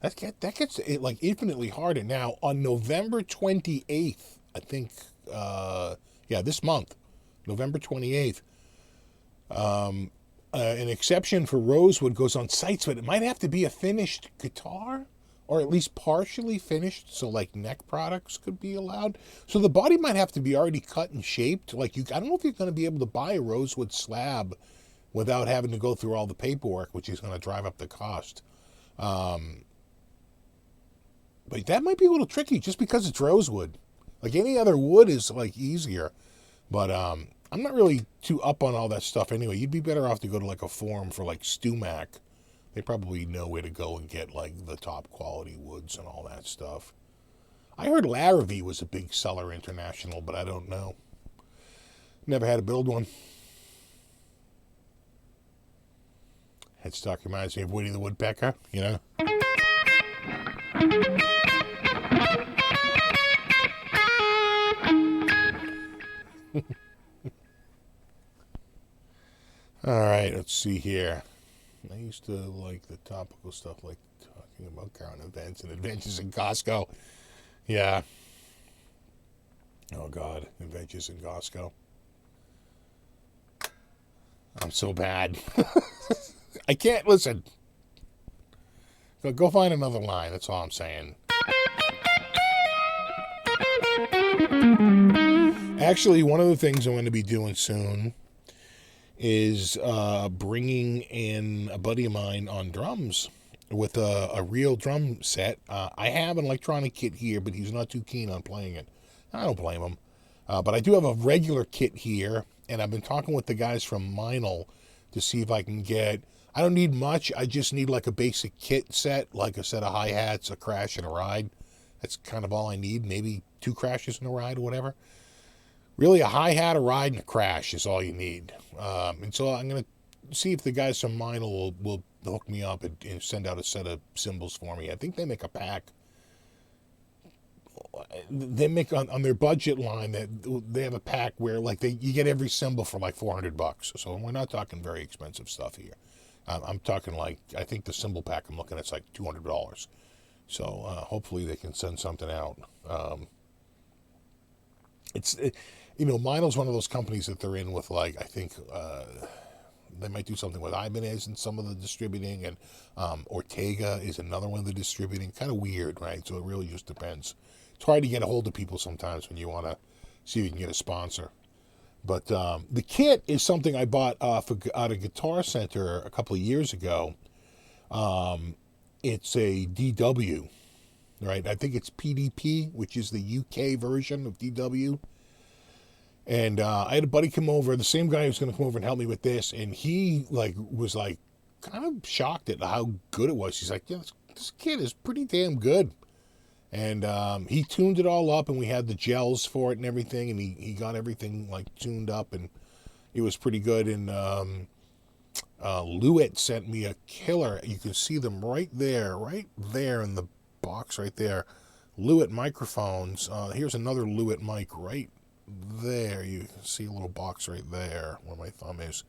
That gets it like infinitely harder. Now on November 28th, I think. This month, November 28th. An exception for rosewood goes on sites, but it might have to be a finished guitar. Or at least partially finished, so like neck products could be allowed. So the body might have to be already cut and shaped. I don't know if you're going to be able to buy a rosewood slab without having to go through all the paperwork, which is going to drive up the cost. But that might be a little tricky just because it's rosewood. Like any other wood is like easier. But I'm not really too up on all that stuff anyway. You'd be better off to go to like a forum for like StuMac. They probably know where to go and get like the top quality woods and all that stuff. I heard Larrivee was a big seller international, but I don't know. Never had to build one. Headstock reminds me of Woody the Woodpecker, All right, let's see here. I used to like the topical stuff, like talking about current events and adventures in Costco. Yeah. Oh, God. Adventures in Costco. I'm so bad. I can't listen. So go find another line. That's all I'm saying. Actually, one of the things I'm going to be doing soon is bringing in a buddy of mine on drums with a real drum set. I have an electronic kit here, but he's not too keen on playing it. I don't blame him. But I do have a regular kit here, and I've been talking with the guys from Meinl to see if I can get... I don't need much. I just need like a basic kit set, like a set of hi-hats, a crash, and a ride. That's kind of all I need. Maybe 2 crashes and a ride or whatever. Really, a hi-hat, a ride, and a crash is all you need. And so I'm going to see if the guys from Meinl will hook me up and send out a set of cymbals for me. I think they make a pack. They make on their budget line that they have a pack where like you get every cymbal for like $400. So we're not talking very expensive stuff here. I'm talking like, I think the cymbal pack I'm looking at is like $200. So hopefully they can send something out. Meinl's one of those companies that they're in with, like, I think they might do something with Ibanez and some of the distributing, and Ortega is another one of the distributing. Kind of weird, right? So it really just depends. It's hard to get a hold of people sometimes when you want to see if you can get a sponsor. But the kit is something I bought out of Guitar Center a couple of years ago. It's a DW, right? I think it's PDP, which is the UK version of DW. And I had a buddy come over, the same guy who's going to come over and help me with this, and he was kind of shocked at how good it was. He's like, yeah, this kit is pretty damn good. And he tuned it all up, and we had the gels for it and everything, and he got everything like tuned up, and it was pretty good. And Lewitt sent me a killer. You can see them right there in the box right there. Lewitt microphones. Here's another Lewitt mic right there. You can see a little box right there where my thumb is.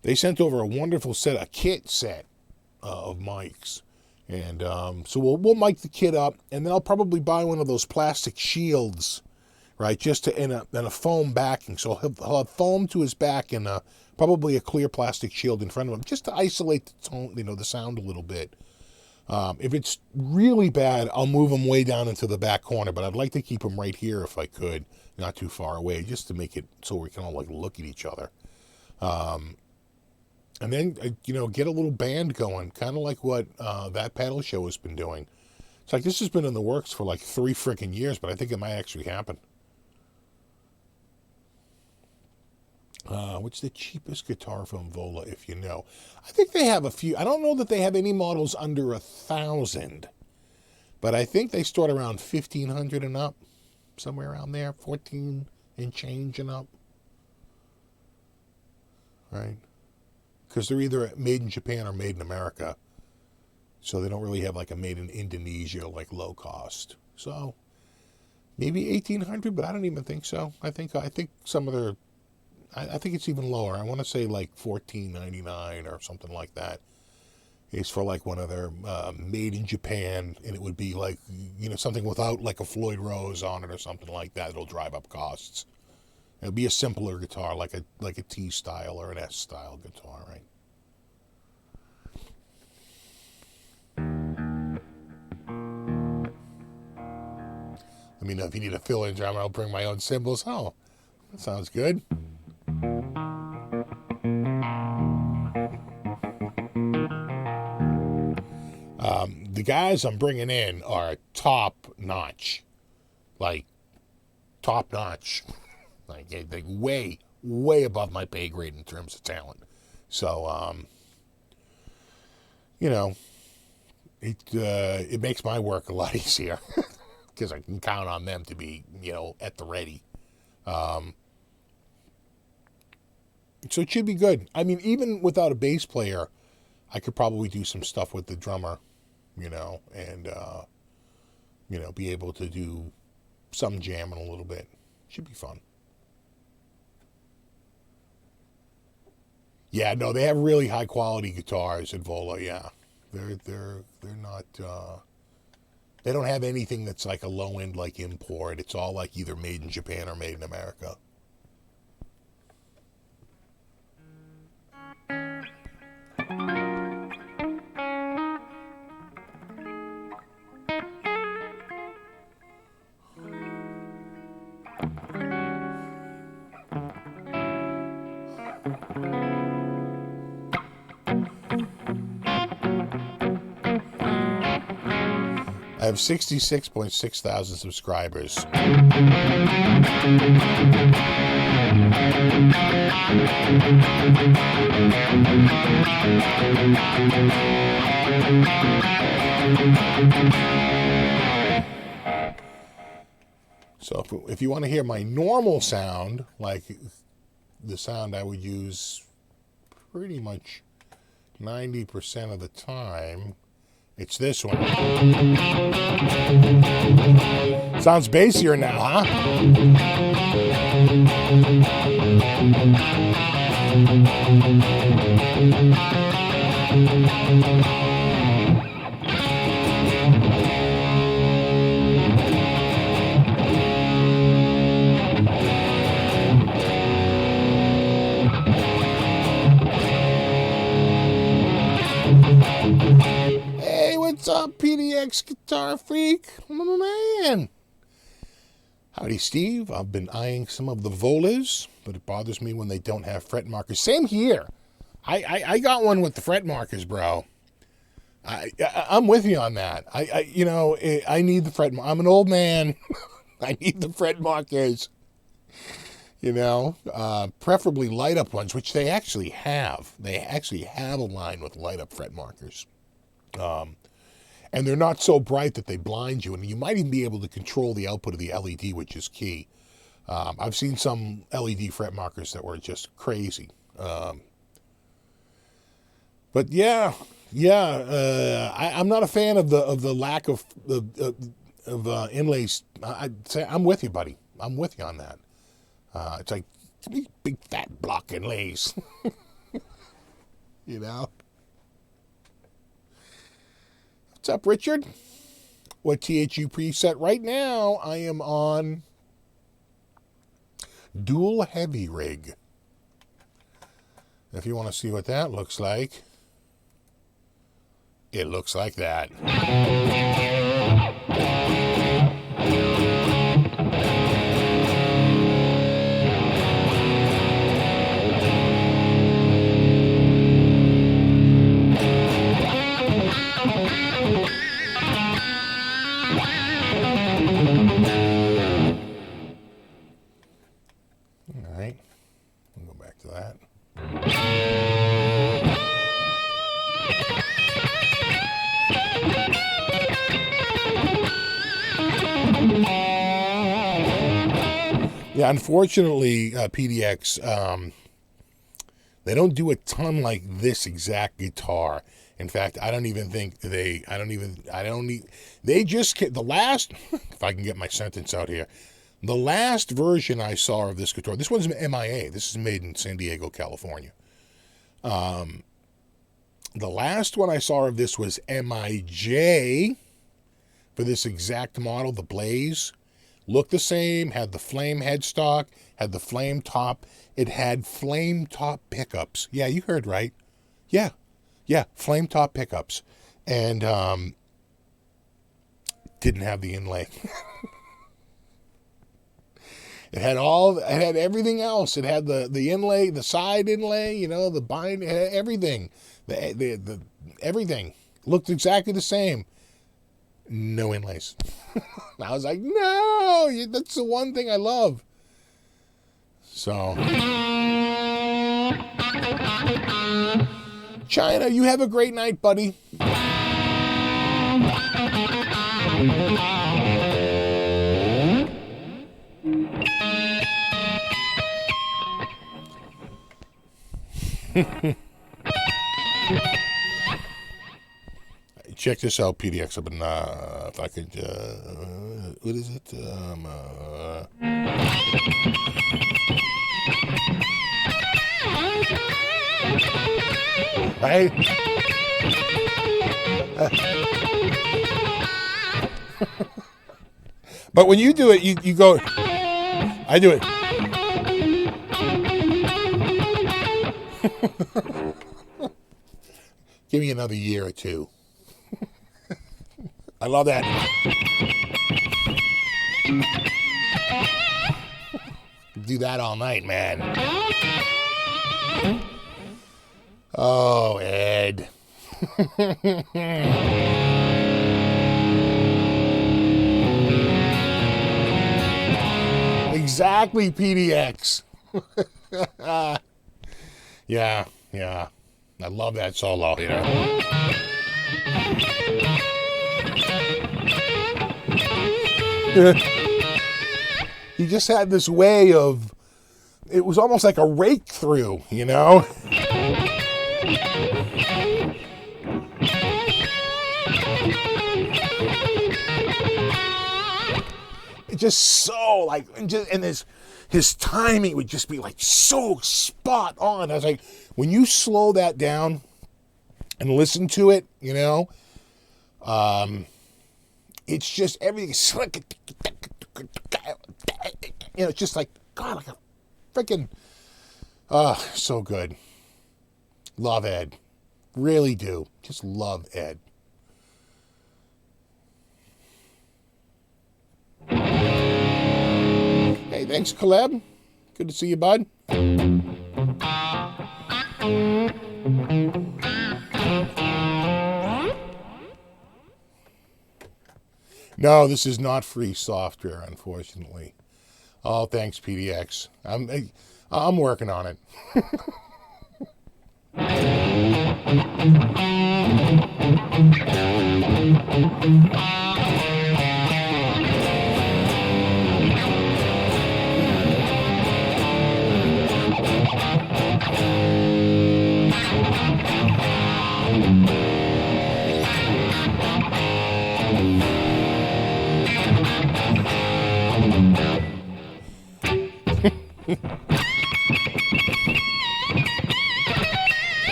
They sent over a wonderful kit set of mics. And so we'll mic the kit up, and then I'll probably buy one of those plastic shields, right, just in a foam backing. So he'll have foam to his back and probably a clear plastic shield in front of him, just to isolate the tone, the sound a little bit. If it's really bad, I'll move him way down into the back corner, but I'd like to keep him right here if I could, not too far away, just to make it so we can all look at each other. And then, get a little band going, kind of like what That Pedal Show has been doing. It's like this has been in the works for 3 freaking years, but I think it might actually happen. What's the cheapest guitar from Vola, if you know? I think they have a few. I don't know that they have any models under 1,000, but I think they start around 1,500 and up, somewhere around there, 14 and change and up, right? Because they're either made in Japan or made in America. So they don't really have a made in Indonesia, low cost. So maybe 1,800, but I don't even think so. I think some of their, I think it's even lower. I want to say $14.99 or something like that. It's for one of their made in Japan, and it would be something without a Floyd Rose on it or something like that. It'll drive up costs. It'll be a simpler guitar, like a T style or an S style guitar, right? Let me know if you need a fill-in drum. I'll bring my own cymbals. Oh, that sounds good. The guys I'm bringing in are top-notch. Top-notch. Way, way above my pay grade in terms of talent. So, it makes my work a lot easier because I can count on them to be, at the ready. So it should be good. I mean, even without a bass player, I could probably do some stuff with the drummer, and, be able to do some jamming a little bit. Should be fun. Yeah, no, they have really high quality guitars at Vola. Yeah, they're not. They don't have anything that's a low end import. It's all either made in Japan or made in America. I have 66.6 thousand subscribers. So if you want to hear my normal sound, like the sound I would use pretty much 90% of the time, it's this one. Sounds bassier now, huh? What's up, PDX Guitar Freak? I'm a man. Howdy, Steve. I've been eyeing some of the Volas, but it bothers me when they don't have fret markers. Same here. I got one with the fret markers, bro. I'm with you on that. I need the fret. I'm an old man. I need the fret markers. Preferably light up ones, which they actually have. They actually have a line with light up fret markers. And they're not so bright that they blind you, and you might even be able to control the output of the LED, which is key. I've seen some LED fret markers that were just crazy. But yeah, I'm not a fan of the lack of inlays. I'm with you, buddy. I'm with you on that. It's like big fat block inlays. What's up, Richard? What THU preset right now? I am on Dual Heavy Rig. If you want to see what that looks like, it looks like that. Yeah, unfortunately, PDX, they don't do a ton like this exact guitar. In fact, I don't need, the last, if I can get my sentence out here, the last version I saw of this guitar, this one's MIA. This is made in San Diego, California. The last one I saw of this was MIJ for this exact model, the Blaze. Looked the same, had the flame headstock, had the flame top. It had flame top pickups. Yeah, you heard right. Yeah, flame top pickups. And didn't have the inlay. It had everything else. It had the inlay, the side inlay, the bind, everything. The everything looked exactly the same. No inlays. I was like, no, that's the one thing I love. So, China, you have a great night, buddy. Check this out, PDX. I've been, if I could, what is it? Right? But when you do it, you go, I do it. Give me another year or two. I love that. Do that all night, man. Oh, Ed. exactly, PDX. Yeah. I love that solo, you know. He just had this way of, it was almost like a rake through, you know. It just so like, and his timing would just be like so spot on. I was like, when you slow that down and listen to it, you know, it's just everything. You know, it's just like, God, like a freaking, so good. Love Ed. Really do. Just love Ed. Hey, thanks, Caleb. Good to see you, bud. No, this is not free software, unfortunately. Oh, thanks, PDX. I'm working on it.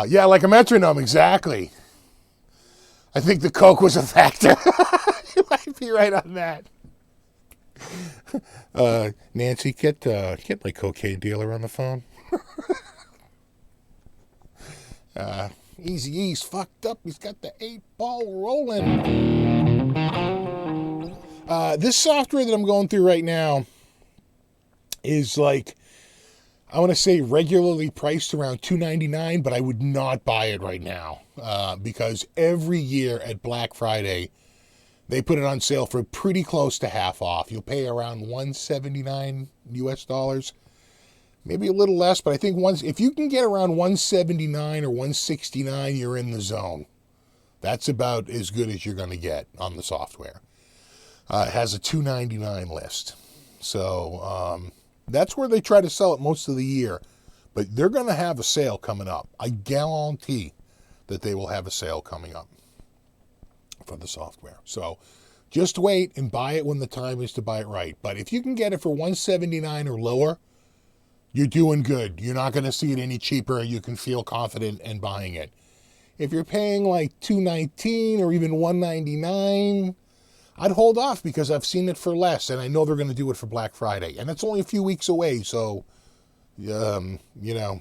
Yeah, like a metronome, exactly. I think the Coke was a factor. You might be right on that. Nancy, get my cocaine dealer on the phone. Eazy-E's fucked up. He's got the 8-ball rolling. This software that I'm going through right now is like, I want to say regularly priced around $2.99, but I would not buy it right now because every year at Black Friday, they put it on sale for pretty close to half off. You'll pay around $179 US, maybe a little less, but I think if you can get around $179 or $169, you're in the zone. That's about as good as you're going to get on the software. It has a $2.99 list. So that's where they try to sell it most of the year. But they're going to have a sale coming up. I guarantee that they will have a sale coming up for the software. So just wait and buy it when the time is to buy it right. But if you can get it for $179 or lower, you're doing good. You're not going to see it any cheaper. You can feel confident in buying it. If you're paying like $219 or even $199, I'd hold off because I've seen it for less, and I know they're going to do it for Black Friday. And it's only a few weeks away, so, you know,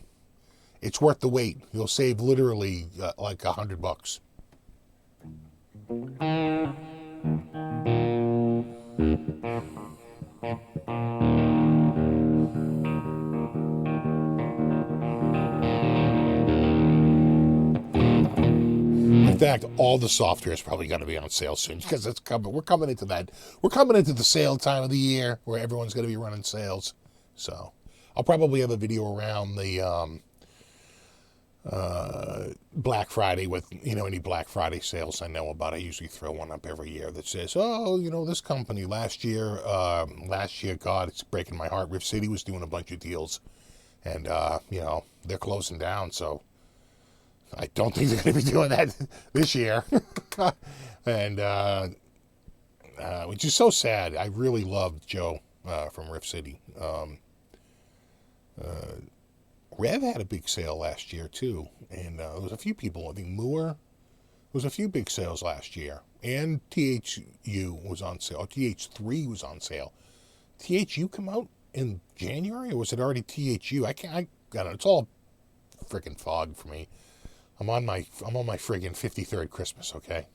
it's worth the wait. You'll save literally like $100. In fact, all the software is probably going to be on sale soon because it's coming. We're coming into that. We're coming into the sale time of the year where everyone's going to be running sales. So I'll probably have a video around the Black Friday with, any Black Friday sales I know about. I usually throw one up every year that says, this company last year, God, it's breaking my heart. Rift City was doing a bunch of deals and, they're closing down. So I don't think they're going to be doing that this year. And, which is so sad. I really loved Joe from Rift City. Rev had a big sale last year, too. And there was a few people, I think Moore, there was a few big sales last year. And THU was on sale. TH3 was on sale. THU come out in January, or was it already THU? I don't know. It's all freaking fog for me. I'm on my friggin' 53rd Christmas, okay?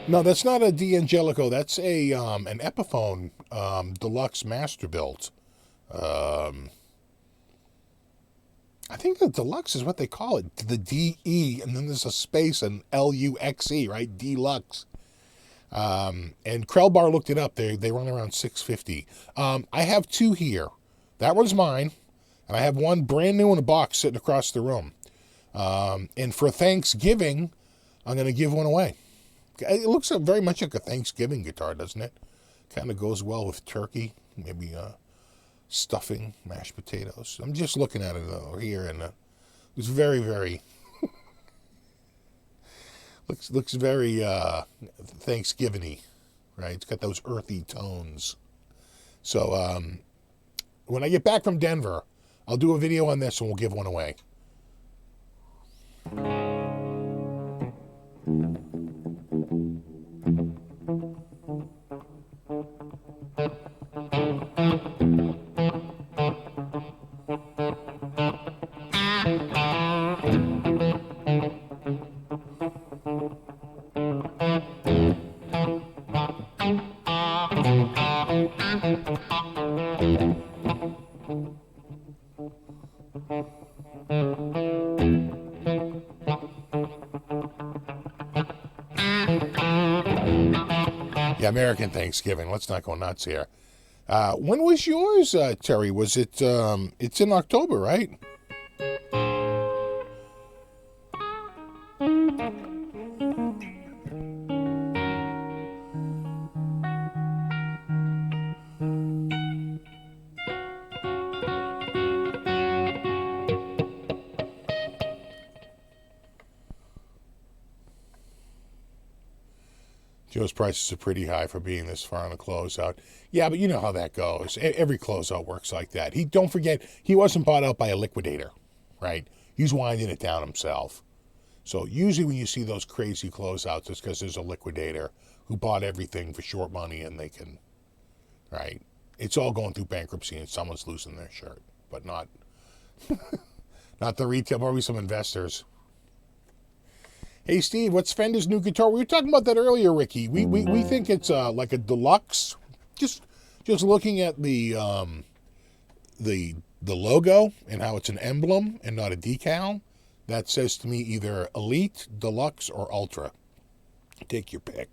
No, that's not a D'Angelico. That's a an Epiphone deluxe master built. Um, I think the deluxe is what they call it. The DE, and then there's a space and LUXE, right? Deluxe. And Krellbar looked it up. They run around 650. I have two here. That one's mine, and I have one brand new in a box sitting across the room. And for Thanksgiving, I'm going to give one away. It looks very much like a Thanksgiving guitar, doesn't it? Kind of goes well with turkey, maybe stuffing, mashed potatoes. I'm just looking at it over here, and it's very, very looks very Thanksgiving-y, right? It's got those earthy tones. So when I get back from Denver, I'll do a video on this, and we'll give one away. Yeah, American Thanksgiving. Let's not go nuts here. When was yours, Terry? Was it? It's in October, right? Joe's prices are pretty high for being this far on a closeout. Yeah, but you know how that goes. Every closeout works like that. Don't forget, he wasn't bought out by a liquidator, right? He's winding it down himself. So usually when you see those crazy closeouts, it's because there's a liquidator who bought everything for short money and they can, right? It's all going through bankruptcy and someone's losing their shirt, but not, not the retail, probably some investors. Hey, Steve, what's Fender's new guitar? We were talking about that earlier, Ricky. We think it's like a deluxe. Just looking at the logo and how it's an emblem and not a decal, that says to me either Elite, Deluxe, or Ultra. Take your pick.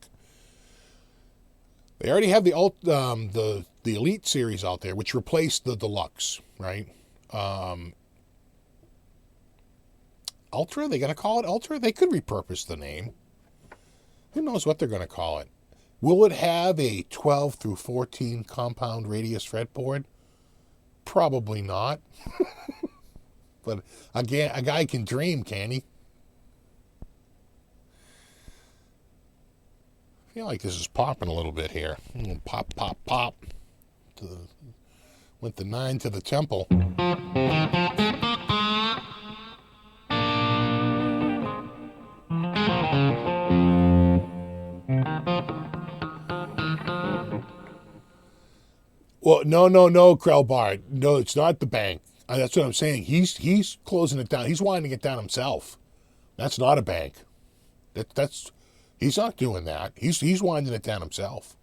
They already have the Elite series out there, which replaced the Deluxe, right? Ultra? They going to call it Ultra? They could repurpose the name. Who knows what they're going to call it? Will it have a 12 through 14 compound radius fretboard? Probably not. But again, a guy can dream, can he? I feel like this is popping a little bit here. Pop, pop, pop. Went the 9 to the temple. Well, no, Krellbar. No, it's not the bank. That's what I'm saying. He's closing it down. He's winding it down himself. That's not a bank. He's not doing that. He's winding it down himself.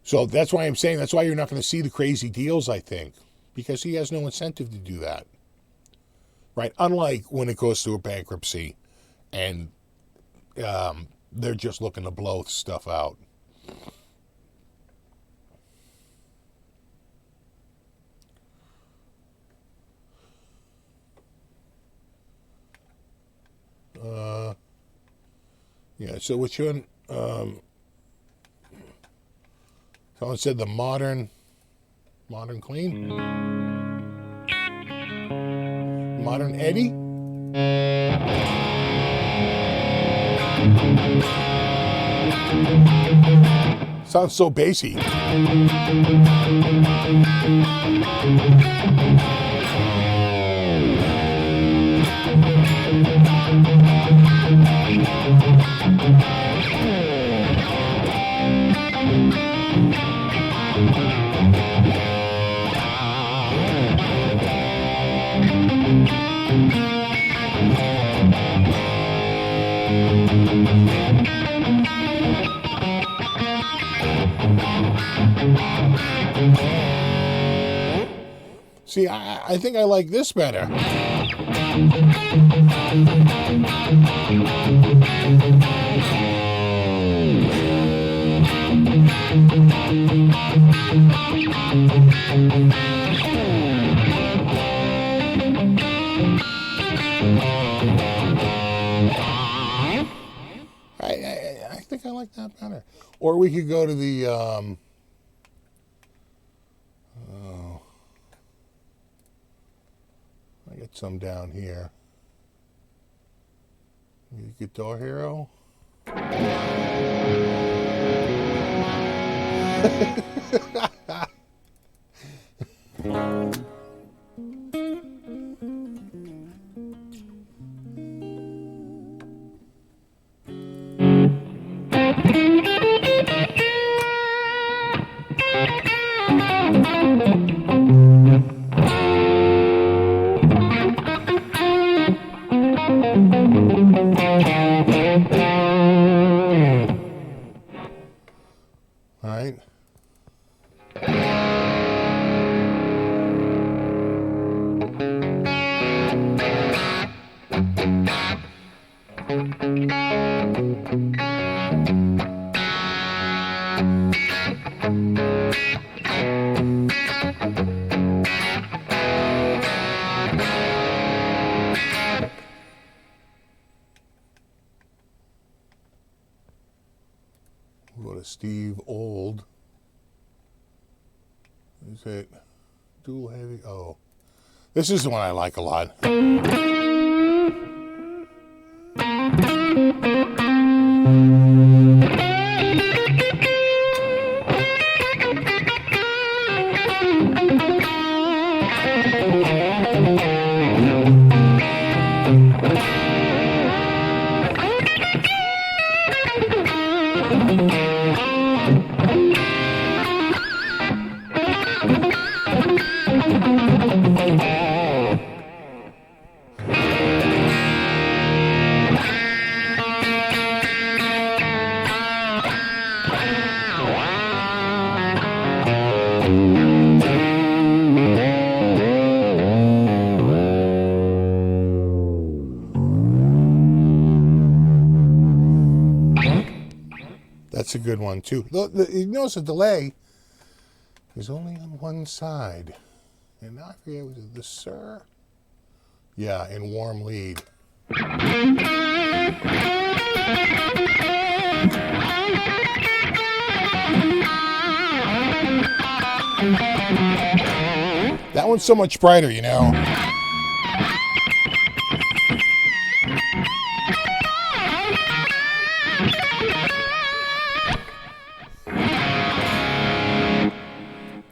So that's why I'm saying that's why you're not going to see the crazy deals, I think, because he has no incentive to do that. Right? Unlike when it goes through a bankruptcy and they're just looking to blow stuff out. Yeah, so which one? Someone said the modern clean? Modern Eddie? Sounds so bassy. See, I think I like this better. I think I like that better. Or we could go to the I got some down here. Guitar Hero. All right. We'll go to Steve Old. Is it dual heavy? Oh, this is the one I like a lot. That's a good one too. You notice the delay is only on one side. And I forget, was it the Sir? Yeah, in warm lead. That one's so much brighter, you know.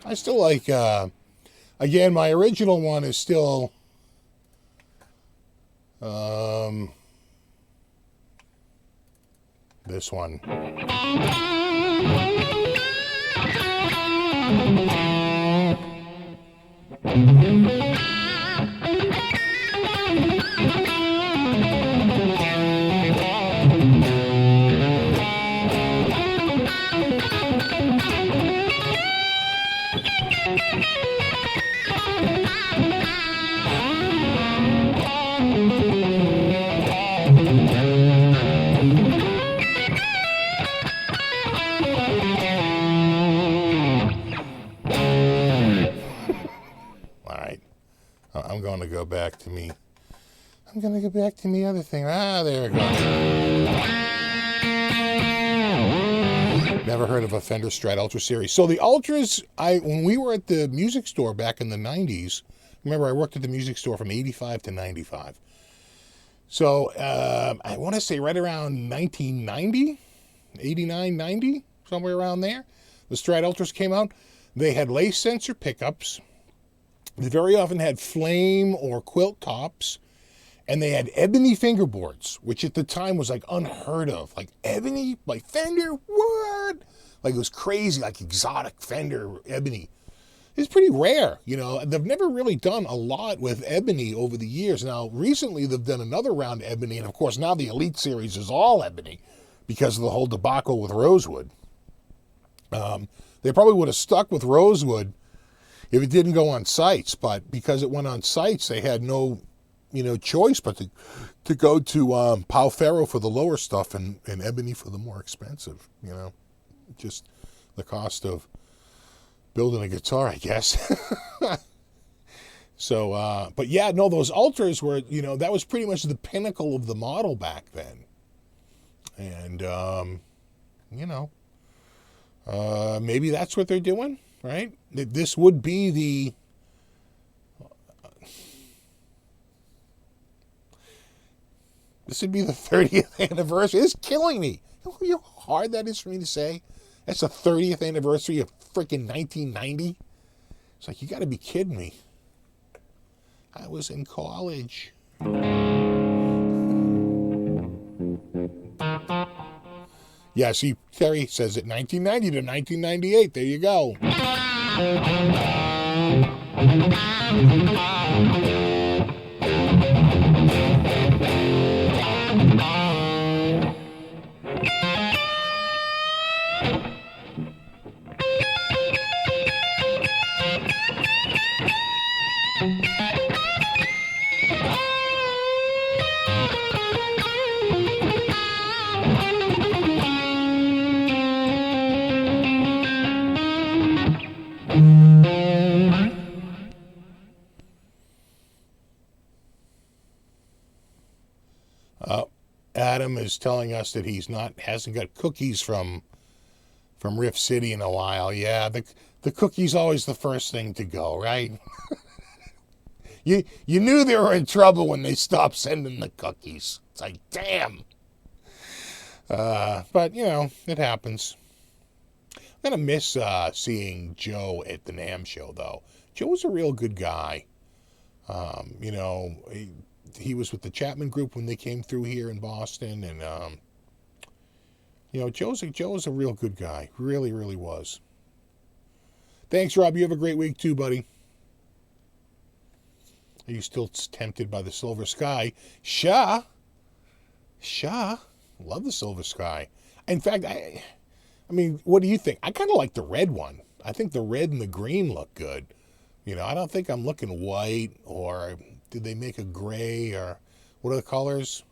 I still like, again, my original one is still, this one. I'm going to go back to me. I'm going to go back to the other thing. Ah, there it goes. Never heard of a Fender Strat Ultra series. So the Ultras, when we were at the music store back in the 90s, remember I worked at the music store from 85 to 95. So I want to say right around 1990, 89, 90, somewhere around there, the Strat Ultras came out. They had lace sensor pickups. They very often had flame or quilt tops, and they had ebony fingerboards, which at the time was like unheard of. Like ebony, like Fender, what? Like it was crazy, like exotic Fender ebony. It's pretty rare, you know. They've never really done a lot with ebony over the years. Now, recently they've done another round of ebony, and of course now the Elite Series is all ebony because of the whole debacle with Rosewood. They probably would have stuck with Rosewood if it didn't go on sites. But because it went on sites, they had no, choice but to go to Pau Ferro for the lower stuff and Ebony for the more expensive. Just the cost of building a guitar, I guess. So, but yeah, no, those Ultras were, that was pretty much the pinnacle of the model back then. And, maybe that's what they're doing, right? This would be the, this would be the 30th anniversary. It's killing me. You know how hard that is for me to say? That's the 30th anniversary of freaking 1990. It's like, you got to be kidding me. I was in college. Yeah, see, Terry says it 1990 to 1998. There you go. Adam is telling us that hasn't got cookies from Rift City in a while. Yeah, the cookie's always the first thing to go, right? You knew they were in trouble when they stopped sending the cookies. It's like, damn. But it happens. I'm gonna miss seeing Joe at the NAMM show, though. Joe was a real good guy. He was with the Chapman Group when they came through here in Boston, and Joe's a real good guy. Really, really was. Thanks, Rob. You have a great week too, buddy. Are you still tempted by the Silver Sky? Sha. Love the Silver Sky. In fact, I mean, what do you think? I kind of like the red one. I think the red and the green look good. I don't think I'm looking white, or did they make a gray, or what are the colors?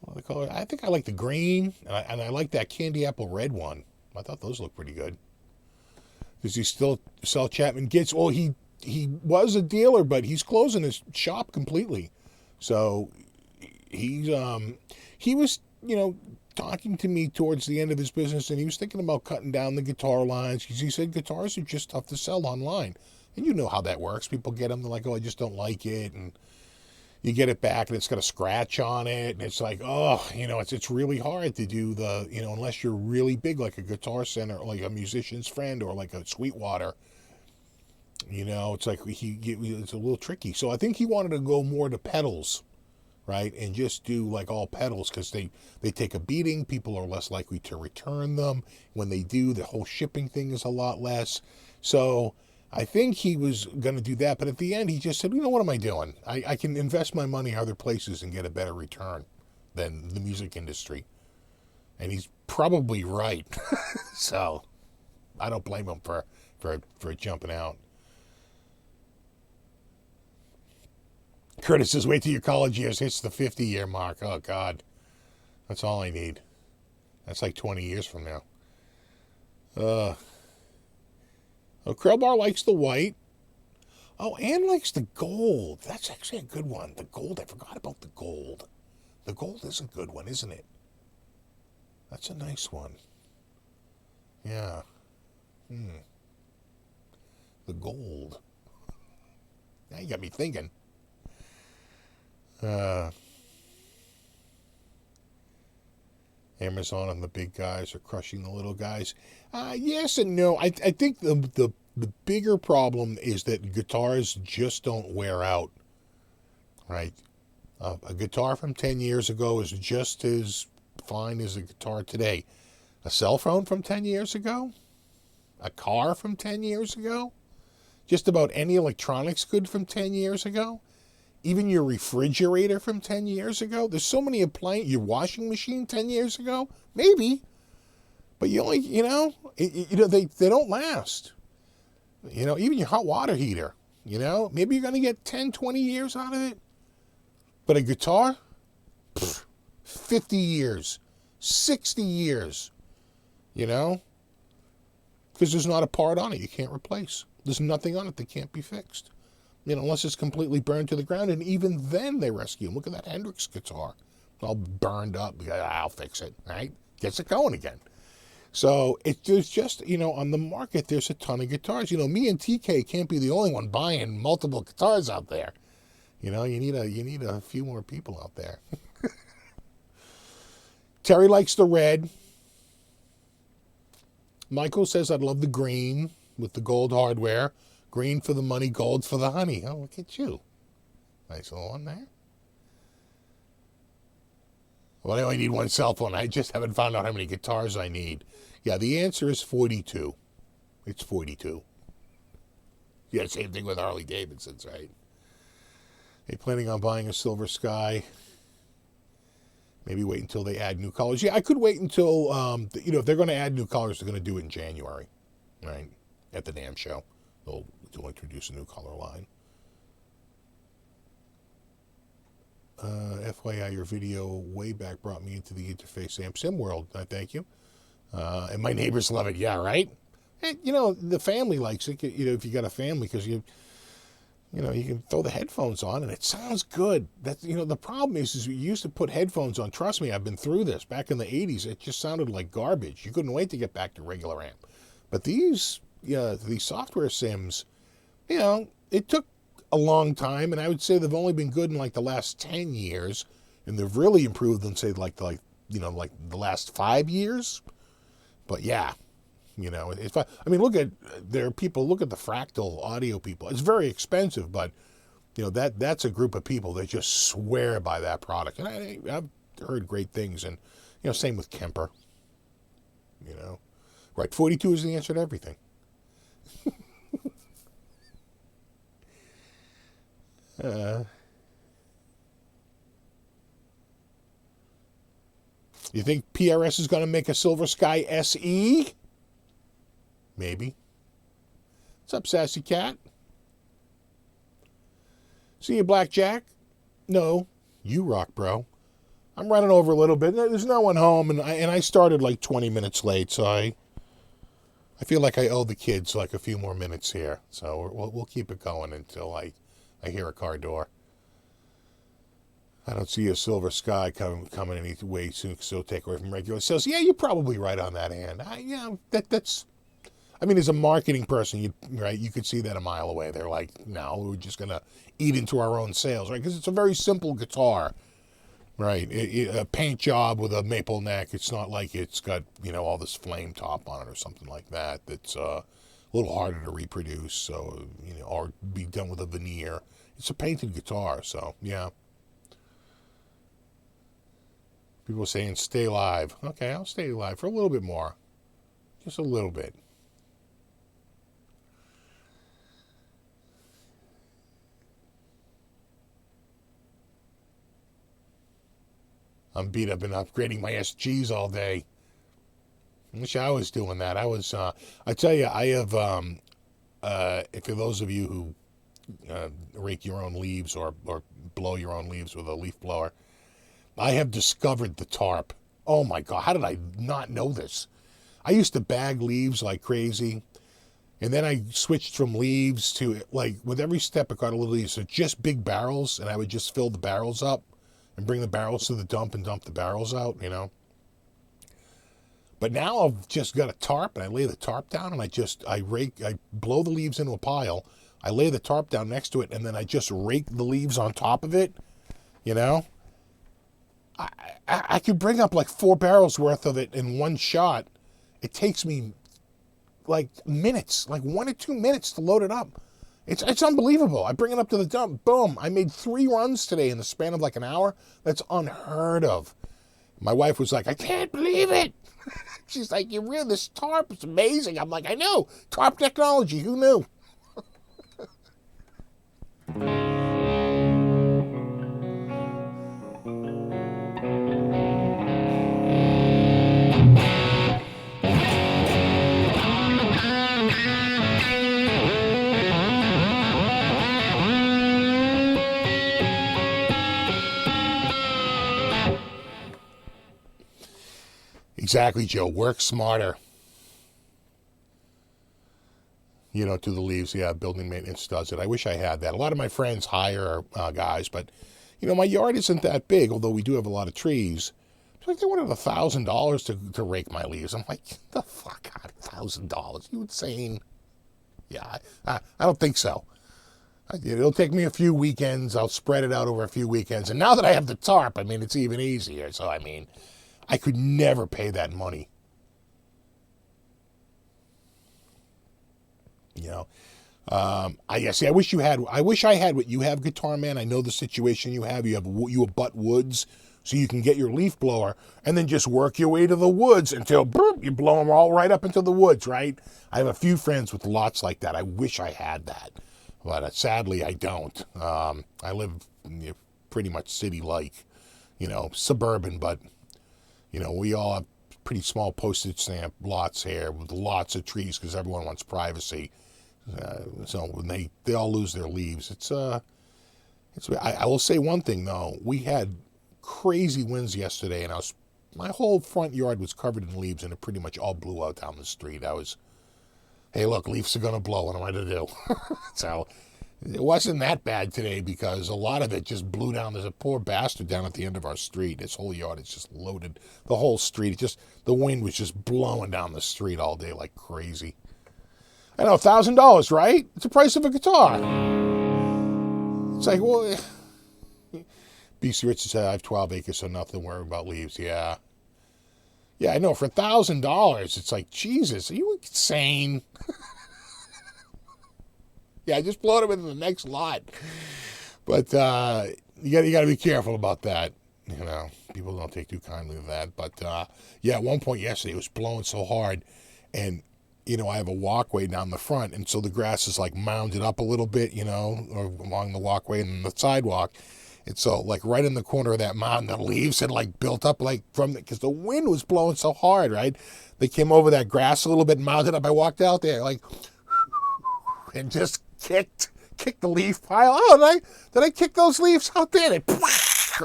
I think I like the green, and I like that candy apple red one. I thought those looked pretty good. Does he still sell Chapman Gits? Well, he was a dealer, but he's closing his shop completely. So he was, talking to me towards the end of his business, and he was thinking about cutting down the guitar lines, because he said guitars are just tough to sell online. And you know how that works. People get them, they're like, oh, I just don't like it, and you get it back, and it's got a scratch on it, and it's like, oh, it's really hard to do the, unless you're really big, like a Guitar Center, or like a Musician's Friend, or like a Sweetwater. It's like it's a little tricky. So I think he wanted to go more to pedals, right, and just do like all pedals, because they take a beating. People are less likely to return them. When they do, the whole shipping thing is a lot less. So I think he was going to do that, but at the end he just said, what am I doing? I can invest my money other places and get a better return than the music industry. And he's probably right. So I don't blame him for jumping out. Curtis says, wait till your college years hits the 50-year mark. Oh, God. That's all I need. That's like 20 years from now. Krellbar likes the white. Oh, Ann likes the gold. That's actually a good one. The gold. I forgot about the gold. The gold is a good one, isn't it? That's a nice one. Yeah. The gold. Now you got me thinking. Amazon and the big guys are crushing the little guys. Yes and no. I think the bigger problem is that guitars just don't wear out, right? A guitar from 10 years ago is just as fine as a guitar today. A cell phone from 10 years ago? A car from 10 years ago? Just about any electronics good from 10 years ago? Even your refrigerator from 10 years ago? There's so many appliances. Your washing machine 10 years ago? Maybe. But you only, they don't last. You know, even your hot water heater, you know, maybe you're going to get 10, 20 years out of it. But a guitar, 50 years, 60 years, you know, because there's not a part on it you can't replace. There's nothing on it that can't be fixed, you know, unless it's completely burned to the ground. And even then they rescue them. Look at that Hendrix guitar, all burned up. I'll fix it, right? Gets it going again. So there's just, you know, on the market, there's a ton of guitars. You know, me and TK can't be the only one buying multiple guitars out there. You know, you need a few more people out there. Terry likes the red. Michael says, I'd love the green with the gold hardware. Green for the money, gold for the honey. Oh, look at you. Nice little one there. Well, I only need one cell phone. I just haven't found out how many guitars I need. Yeah, the answer is 42. It's 42. Yeah, same thing with Harley Davidson's, right? They planning on buying a Silver Sky. Maybe wait until they add new colors. Yeah, I could wait until, you know, if they're going to add new colors, they're going to do it in January, right? At the NAMM show. They'll introduce a new color line. FYI, your video way back brought me into the Interface Amp Sim world. I thank you. And my neighbors love it. Yeah, right? And, you know, the family likes it, you know, if you got a family, because you know, you can throw the headphones on and it sounds good. That, you know, the problem is we used to put headphones on. Trust me, I've been through this. Back in the 80s, it just sounded like garbage. You couldn't wait to get back to regular amp. But these software sims, you know, it took a long time, and I would say they've only been good in like the last 10 years, and they've really improved in, say, like the last 5 years. But yeah, you know, it's, I mean, look at the Fractal audio people. It's very expensive, but you know, that's a group of people that just swear by that product. And I've heard great things, and you know, same with Kemper. You know, right? 42 is the answer to everything. You think PRS is going to make a Silver Sky SE? Maybe. What's up, Sassy Cat? See you, Blackjack? No, you rock, bro. I'm running over a little bit. There's no one home, and I started like 20 minutes late, so I feel like I owe the kids like a few more minutes here. So we'll keep it going until I hear a car door. I don't see a Silver Sky coming any way soon, because it'll take away from regular sales. Yeah, you're probably right on that hand. That's. I mean, as a marketing person, you could see that a mile away. They're like, no, we're just gonna eat into our own sales, right? Because it's a very simple guitar, right? A paint job with a maple neck. It's not like it's got, you know, all this flame top on it or something like that. That's a little harder to reproduce, so, you know, or be done with a veneer. It's a painted guitar, so yeah. People are saying stay live. Okay, I'll stay live for a little bit more. Just a little bit. I'm beat. I've been upgrading my SGs all day. I wish I was doing that. I tell you, I have, for those of you who rake your own leaves or blow your own leaves with a leaf blower, I have discovered the tarp. Oh my God, how did I not know this? I used to bag leaves like crazy, and then I switched from leaves to, like, with every step it got a little easier. So just big barrels, and I would just fill the barrels up and bring the barrels to the dump and dump the barrels out, you know. But now I've just got a tarp, and I lay the tarp down, and I blow the leaves into a pile. I lay the tarp down next to it, and then I just rake the leaves on top of it, you know. I could bring up like 4 barrels worth of it in one shot. It takes me like minutes, like 1 or 2 minutes to load it up. It's unbelievable. I bring it up to the dump. Boom. I made 3 runs today in the span of like an hour. That's unheard of. My wife was like, I can't believe it. She's like, this tarp is amazing. I'm like, I know. Tarp technology. Who knew? Exactly, Joe. Work smarter. To the leaves. Yeah, building maintenance does it. I wish I had that. A lot of my friends hire guys, but, my yard isn't that big, although we do have a lot of trees. It's like they wanted $1,000 to rake my leaves. I'm like, the fuck out, $1,000? You insane? Yeah, I don't think so. It'll take me a few weekends. I'll spread it out over a few weekends. And now that I have the tarp, it's even easier. So, I could never pay that money. I wish I had what you have, Guitar Man. I know the situation you have. You abut woods, so you can get your leaf blower and then just work your way to the woods until you blow them all right up into the woods, right? I have a few friends with lots like that. I wish I had that, but sadly I don't. I live pretty much city-like, suburban, but we all have pretty small postage stamp lots here with lots of trees because everyone wants privacy. So when they all lose their leaves, I will say one thing though. We had crazy winds yesterday, and my whole front yard was covered in leaves, and it pretty much all blew out down the street. Hey, look, leaves are gonna blow. What am I to do? So it wasn't that bad today because a lot of it just blew down. There's a poor bastard down at the end of our street. His whole yard is just loaded. The whole street, the wind was just blowing down the street all day like crazy. I know, $1,000, right? It's the price of a guitar. It's like, well, BC Richard said, I have 12 acres, so nothing to worry about leaves. Yeah. Yeah, I know, for $1,000, it's like, Jesus, are you insane? Yeah, just blow them into the next lot. But you got to be careful about that. People don't take too kindly to that. But at one point yesterday, it was blowing so hard, and I have a walkway down the front, and so the grass is like mounded up a little bit, or along the walkway and the sidewalk. And so, like, right in the corner of that mound, the leaves had, like, built up, like, because the wind was blowing so hard, right? They came over that grass a little bit and mounded up. I walked out there, like, and just kicked the leaf pile. Oh, did I kick those leaves out there? They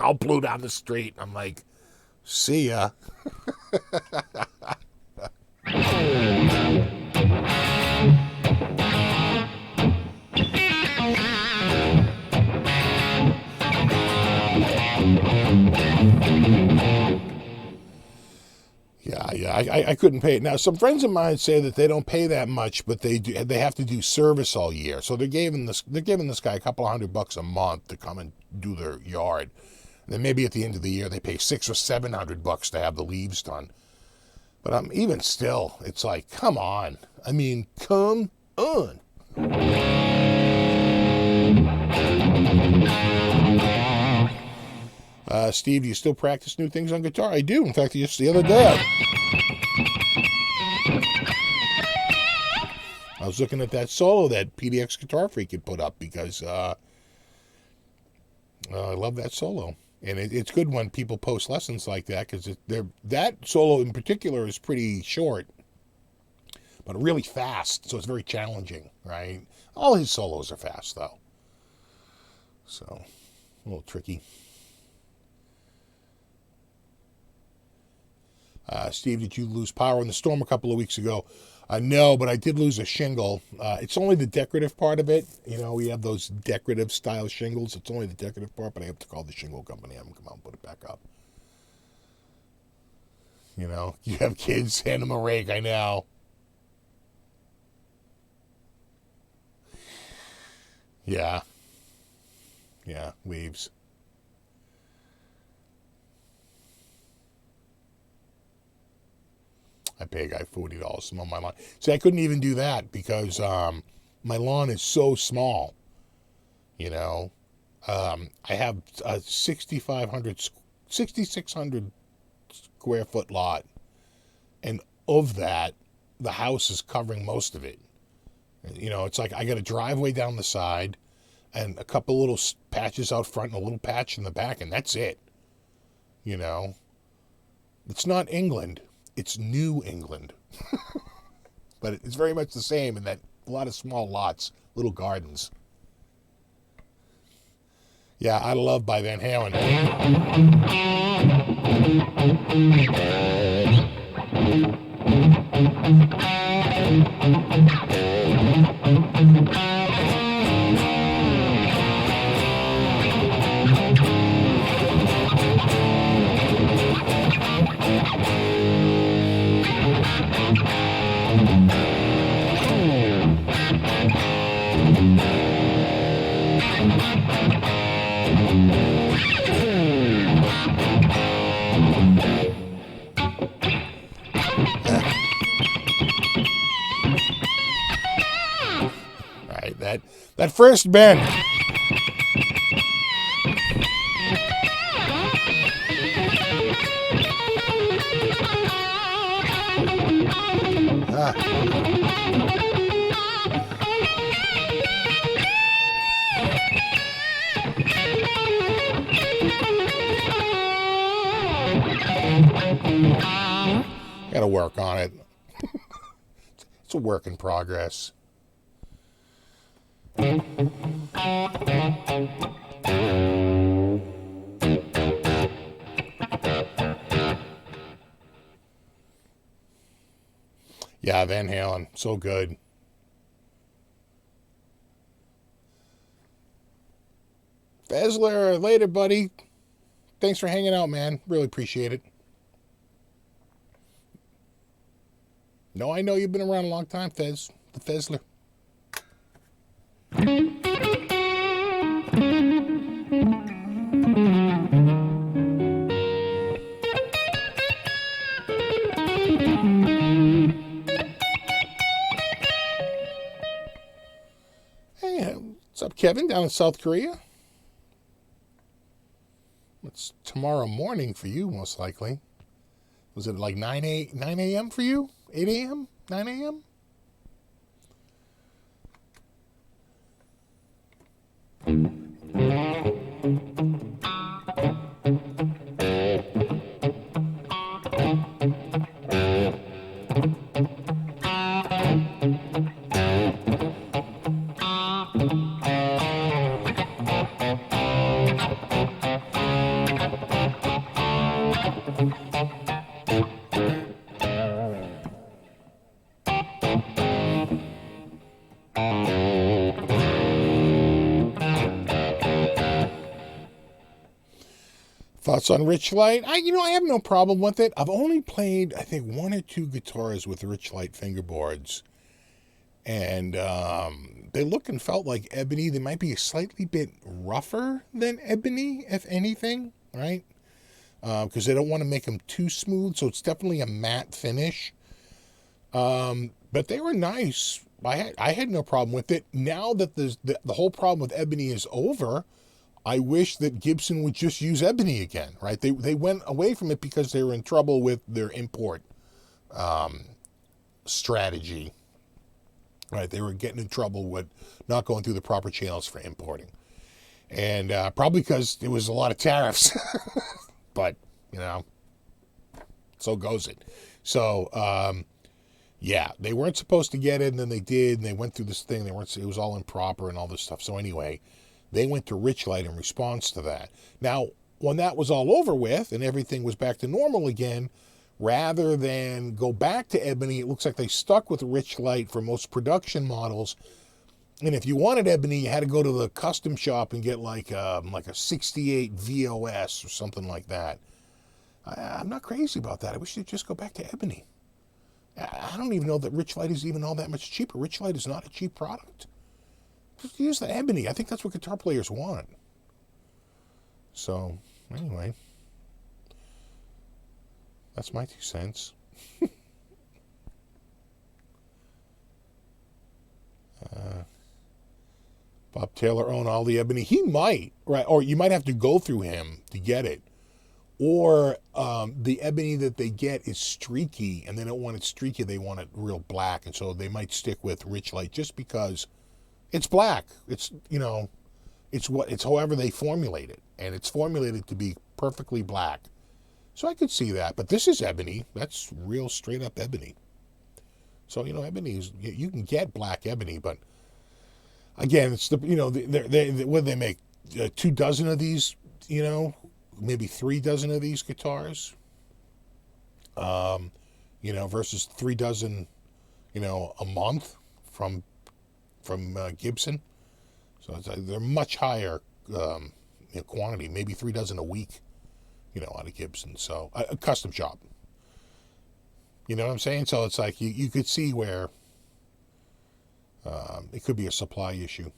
all blew down the street. I'm like, see ya. Yeah, I couldn't pay it. Now, some friends of mine say that they don't pay that much, but they have to do service all year. So they're giving this guy a couple of $100 a month to come and do their yard. And then maybe at the end of the year they pay $600 or $700 to have the leaves done. But even still, it's like, come on. Come on. Steve, do you still practice new things on guitar? I do. In fact, just the other day, I was looking at that solo that PDX Guitar Freak had put up because I love that solo. And it's good when people post lessons like that because that solo in particular is pretty short, but really fast. So it's very challenging, right? All his solos are fast, though. So, a little tricky. Steve, did you lose power in the storm a couple of weeks ago? No, but I did lose a shingle. It's only the decorative part of it. We have those decorative style shingles. It's only the decorative part, but I have to call the shingle company. Have them come out and put it back up. You have kids, hand them a rake, I know. Yeah. Yeah, leaves. I pay a guy $40 to mow my lawn. See, I couldn't even do that because my lawn is so small. I have a 6,600 square foot lot, and of that, the house is covering most of it. It's like I got a driveway down the side, and a couple little patches out front, and a little patch in the back, and that's it. It's not England. It's New England. But it's very much the same in that a lot of small lots, little gardens. Yeah, I love by Van Halen. All right, that first bend. Got to work on it. It's a work in progress. Yeah, Van Halen, so good. Fezler, later, buddy. Thanks for hanging out, man. Really appreciate it. No, I know you've been around a long time, Fez. The Fezler. Hey, what's up, Kevin, down in South Korea? It's tomorrow morning for you, most likely. Was it like 9 a.m. for you? 8 a.m.? 9 a.m.? Thoughts on Rich Light? I have no problem with it. I've only played, I think, 1 or 2 guitars with Rich Light fingerboards. And they look and felt like ebony. They might be a slightly bit rougher than ebony, if anything, right? Because they don't want to make them too smooth. So it's definitely a matte finish. But they were nice. I had no problem with it. Now that the whole problem with ebony is over, I wish that Gibson would just use ebony again, right? They went away from it because they were in trouble with their import strategy, right? They were getting in trouble with not going through the proper channels for importing. And probably because there was a lot of tariffs. But, so goes it. So, yeah, they weren't supposed to get it, and then they did, and they went through this thing. It was all improper and all this stuff. So anyway, they went to Rich Light in response to that. Now, when that was all over with and everything was back to normal again, rather than go back to ebony, it looks like they stuck with Rich Light for most production models. And if you wanted ebony, you had to go to the custom shop and get like a 68 VOS or something like that. I'm not crazy about that. I wish they'd just go back to ebony. I don't even know that Rich Light is even all that much cheaper. Rich Light is not a cheap product. Just use the ebony. I think that's what guitar players want. So, anyway. That's my 2 cents. Bob Taylor own all the ebony. He might, right? Or you might have to go through him to get it. Or the ebony that they get is streaky, and they don't want it streaky. They want it real black, and so they might stick with Rich Light just because it's black. It's it's however they formulate it, and it's formulated to be perfectly black. So I could see that, but this is ebony. That's real straight up ebony. So ebony is, you can get black ebony, but again, it's the what do they make 2 dozen of these? Maybe 3 dozen of these guitars. Versus 3 dozen, a month from Gibson. So they're much higher quantity, maybe 3 dozen a week, out of Gibson. So a custom shop. You know what I'm saying? So it's like you could see where it could be a supply issue.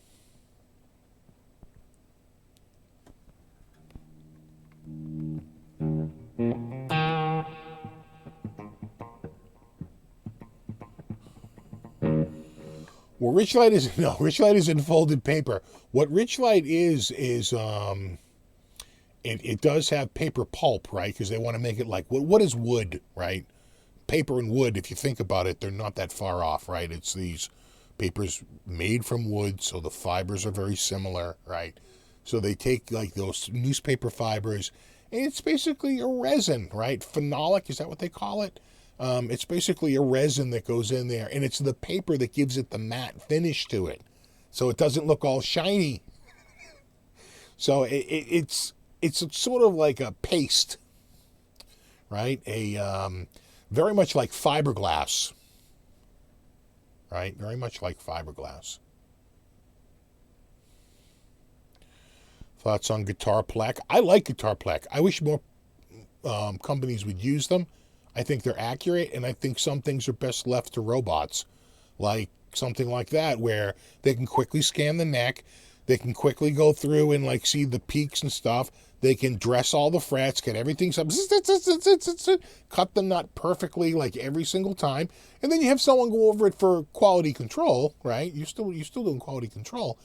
Well, Richlight is no, Richlight is in folded paper. What Richlight is it does have paper pulp, right? Because they want to make it like what is wood, right? Paper and wood, if you think about it, they're not that far off, right? It's these papers made from wood, so the fibers are very similar, right? So they take like those newspaper fibers, and it's basically a resin, right? Phenolic, is that what they call it? It's basically a resin that goes in there, and it's the paper that gives it the matte finish to it, so it doesn't look all shiny. So it's sort of like a paste, right? Very much like fiberglass, right? Very much like fiberglass. Thoughts on guitar plaque? I like guitar plaque. I wish more companies would use them. I think they're accurate, and I think some things are best left to robots, like something like that, where they can quickly scan the neck, they can quickly go through and like see the peaks and stuff. They can dress all the frets, get everything, cut the nut perfectly like every single time, and then you have someone go over it for quality control, right? You're still doing quality control,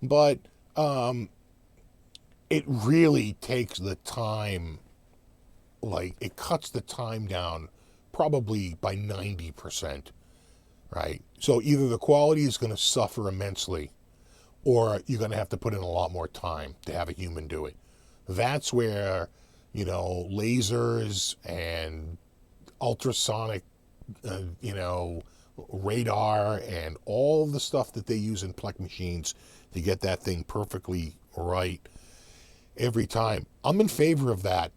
but it really takes the time. Like, it cuts the time down probably by 90%, right? So either the quality is going to suffer immensely, or you're going to have to put in a lot more time to have a human do it. That's where, lasers and ultrasonic, radar and all the stuff that they use in Plek machines to get that thing perfectly right every time. I'm in favor of that.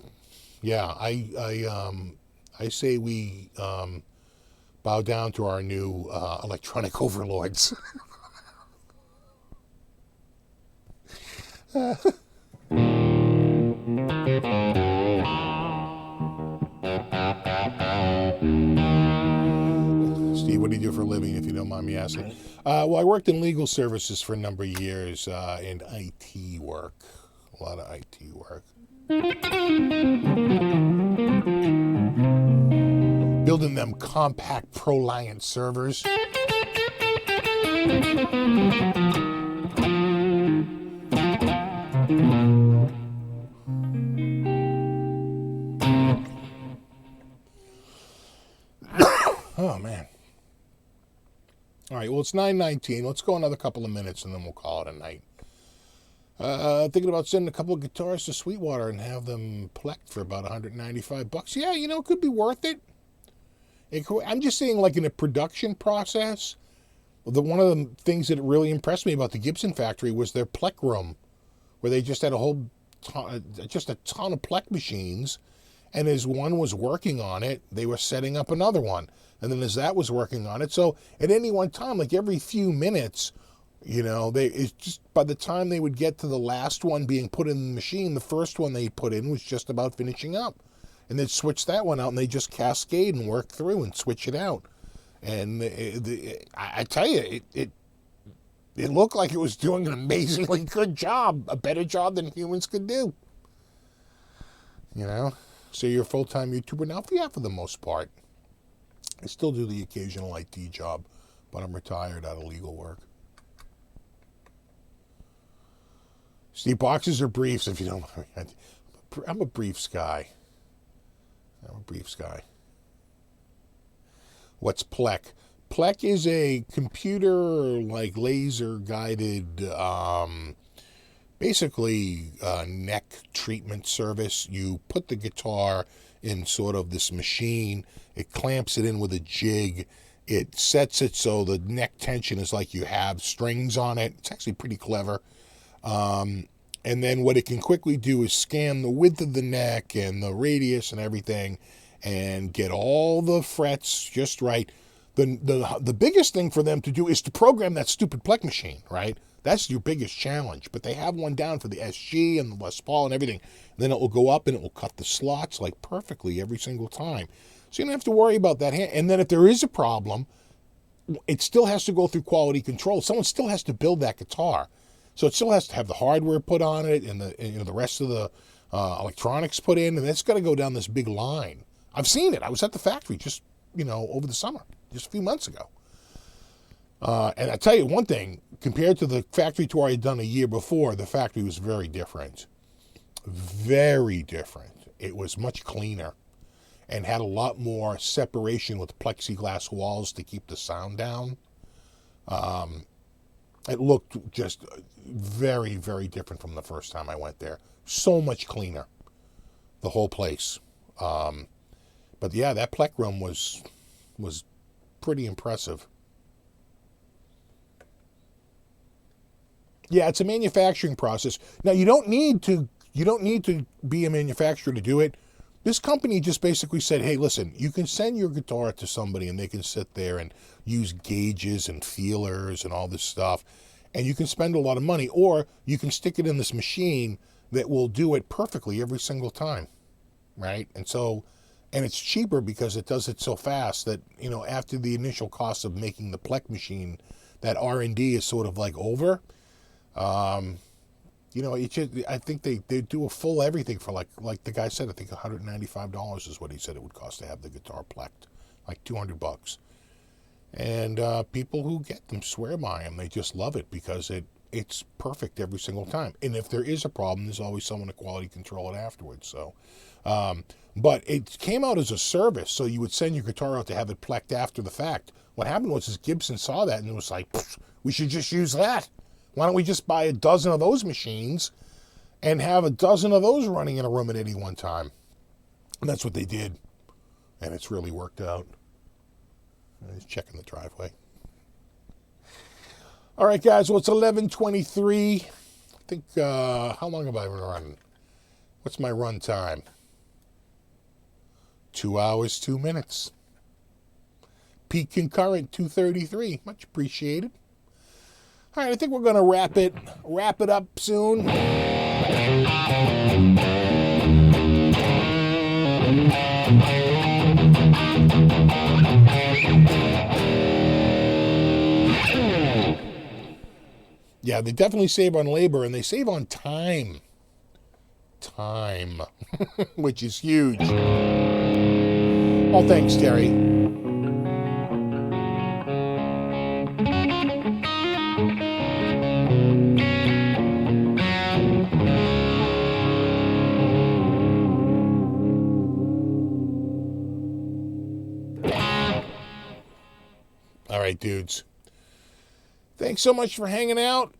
Yeah, I say we bow down to our new electronic overlords. Steve, what do you do for a living, if you don't mind me asking? Well, I worked in legal services for a number of years, and IT work, a lot of IT work. Building them compact ProLiant servers. Oh, man. All right, well, it's 9:19. Let's go another couple of minutes, and then we'll call it a night. Thinking about sending a couple of guitars to Sweetwater and have them plecked for about $195. Yeah, it could be worth it. I'm just saying, like, in a production process, one of the things that really impressed me about the Gibson factory was their Plek room, where they just had a ton of Plek machines, and as one was working on it, they were setting up another one, and then as that was working on it, so at any one time, like every few minutes, it's just by the time they would get to the last one being put in the machine, the first one they put in was just about finishing up. And they'd switch that one out, and they just cascade and work through and switch it out. And I tell you, it looked like it was doing an amazingly good job, a better job than humans could do. So you're a full-time YouTuber now? Yeah, for the most part. I still do the occasional IT job, but I'm retired out of legal work. Steve, boxes or briefs, if you don't mind. I'm a briefs guy. What's Plek? Plek is a computer, like, laser-guided, basically neck treatment service. You put the guitar in sort of this machine. It clamps it in with a jig. It sets it so the neck tension is like you have strings on it. It's actually pretty clever. And then what it can quickly do is scan the width of the neck and the radius and everything and get all the frets just right. The biggest thing for them to do is to program that stupid Plek machine, right? That's your biggest challenge. But they have one down for the SG and the Les Paul and everything. And then it will go up and it will cut the slots like perfectly every single time. So you don't have to worry about that. And then if there is a problem, it still has to go through quality control. Someone still has to build that guitar. So it still has to have the hardware put on it and the rest of the electronics put in, and it's got to go down this big line. I've seen it. I was at the factory just, over the summer, just a few months ago. And I tell you one thing, compared to the factory tour I had done a year before, the factory was very different. Very different. It was much cleaner and had a lot more separation with plexiglass walls to keep the sound down. It looked just very, very different from the first time I went there. So much cleaner, the whole place. But yeah, that plec room was pretty impressive. Yeah, it's a manufacturing process. Now you don't need to be a manufacturer to do it. This company just basically said, hey, listen, you can send your guitar to somebody and they can sit there and use gauges and feelers and all this stuff. And you can spend a lot of money, or you can stick it in this machine that will do it perfectly every single time, right? And it's cheaper because it does it so fast that, after the initial cost of making the plec machine, that R&D is sort of like over. I think they do a full everything for like the guy said, I think $195 is what he said it would cost to have the guitar plecked, like $200. And people who get them swear by them. They just love it because it's perfect every single time. And if there is a problem, there's always someone to quality control it afterwards. So, but it came out as a service, so you would send your guitar out to have it plecked after the fact. What happened was Gibson saw that and it was like, we should just use that. Why don't we just buy a dozen of those machines and have a dozen of those running in a room at any one time? And that's what they did. And it's really worked out. He's checking the driveway. All right, guys. Well, it's 11:23. I think, how long have I been running? What's my run time? 2 hours, 2 minutes. Peak concurrent, 233. Much appreciated. All right, I think we're going to wrap it up soon. Yeah, they definitely save on labor, and they save on time. Which is huge. Oh, thanks, Terry. All right, dudes. Thanks so much for hanging out.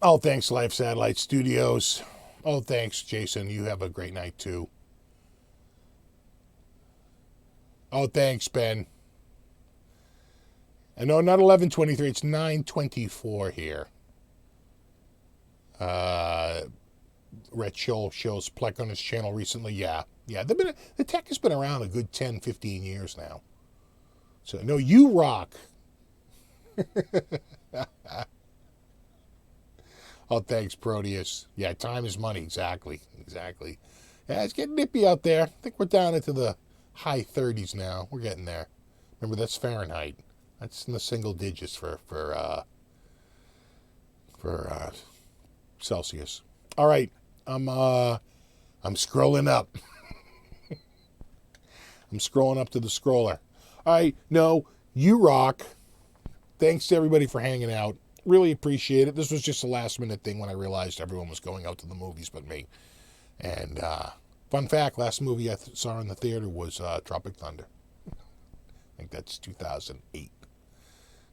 Oh, thanks, Life Satellite Studios. Oh, thanks, Jason. You have a great night, too. Oh, thanks, Ben. I know, not 11:23. It's 9:24 here. Rhett Scholl shows Plek on his channel recently. Yeah. The tech has been around a good 10, 15 years now. So, no, you rock. Oh, thanks, Proteus. Yeah, time is money. Exactly. Yeah, it's getting nippy out there. I think we're down into the high 30s now. We're getting there. Remember, that's Fahrenheit. That's in the single digits for Celsius. All right, I'm scrolling up. I'm scrolling up to the scroller. All right, no, you rock. Thanks to everybody for hanging out. Really appreciate it. This was just a last-minute thing when I realized everyone was going out to the movies but me. And fun fact, last movie I saw in the theater was Tropic Thunder. I think that's 2008.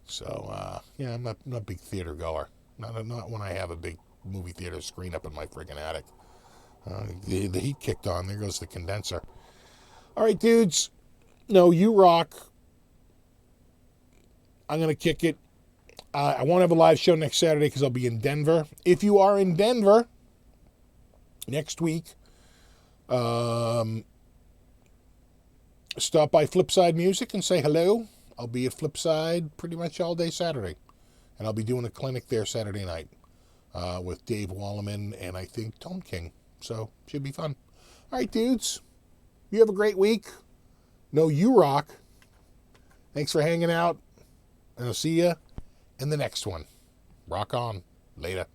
So, yeah, I'm not a big theater goer. Not when I have a big movie theater screen up in my friggin' attic. The heat kicked on. There goes the condenser. All right, dudes. No, you rock. I'm going to kick it. I won't have a live show next Saturday because I'll be in Denver. If you are in Denver next week, stop by Flipside Music and say hello. I'll be at Flipside pretty much all day Saturday. And I'll be doing a clinic there Saturday night with Dave Wallerman and I think Tone King. So, should be fun. All right, dudes. You have a great week. No, you rock. Thanks for hanging out, and I'll see you in the next one. Rock on. Later.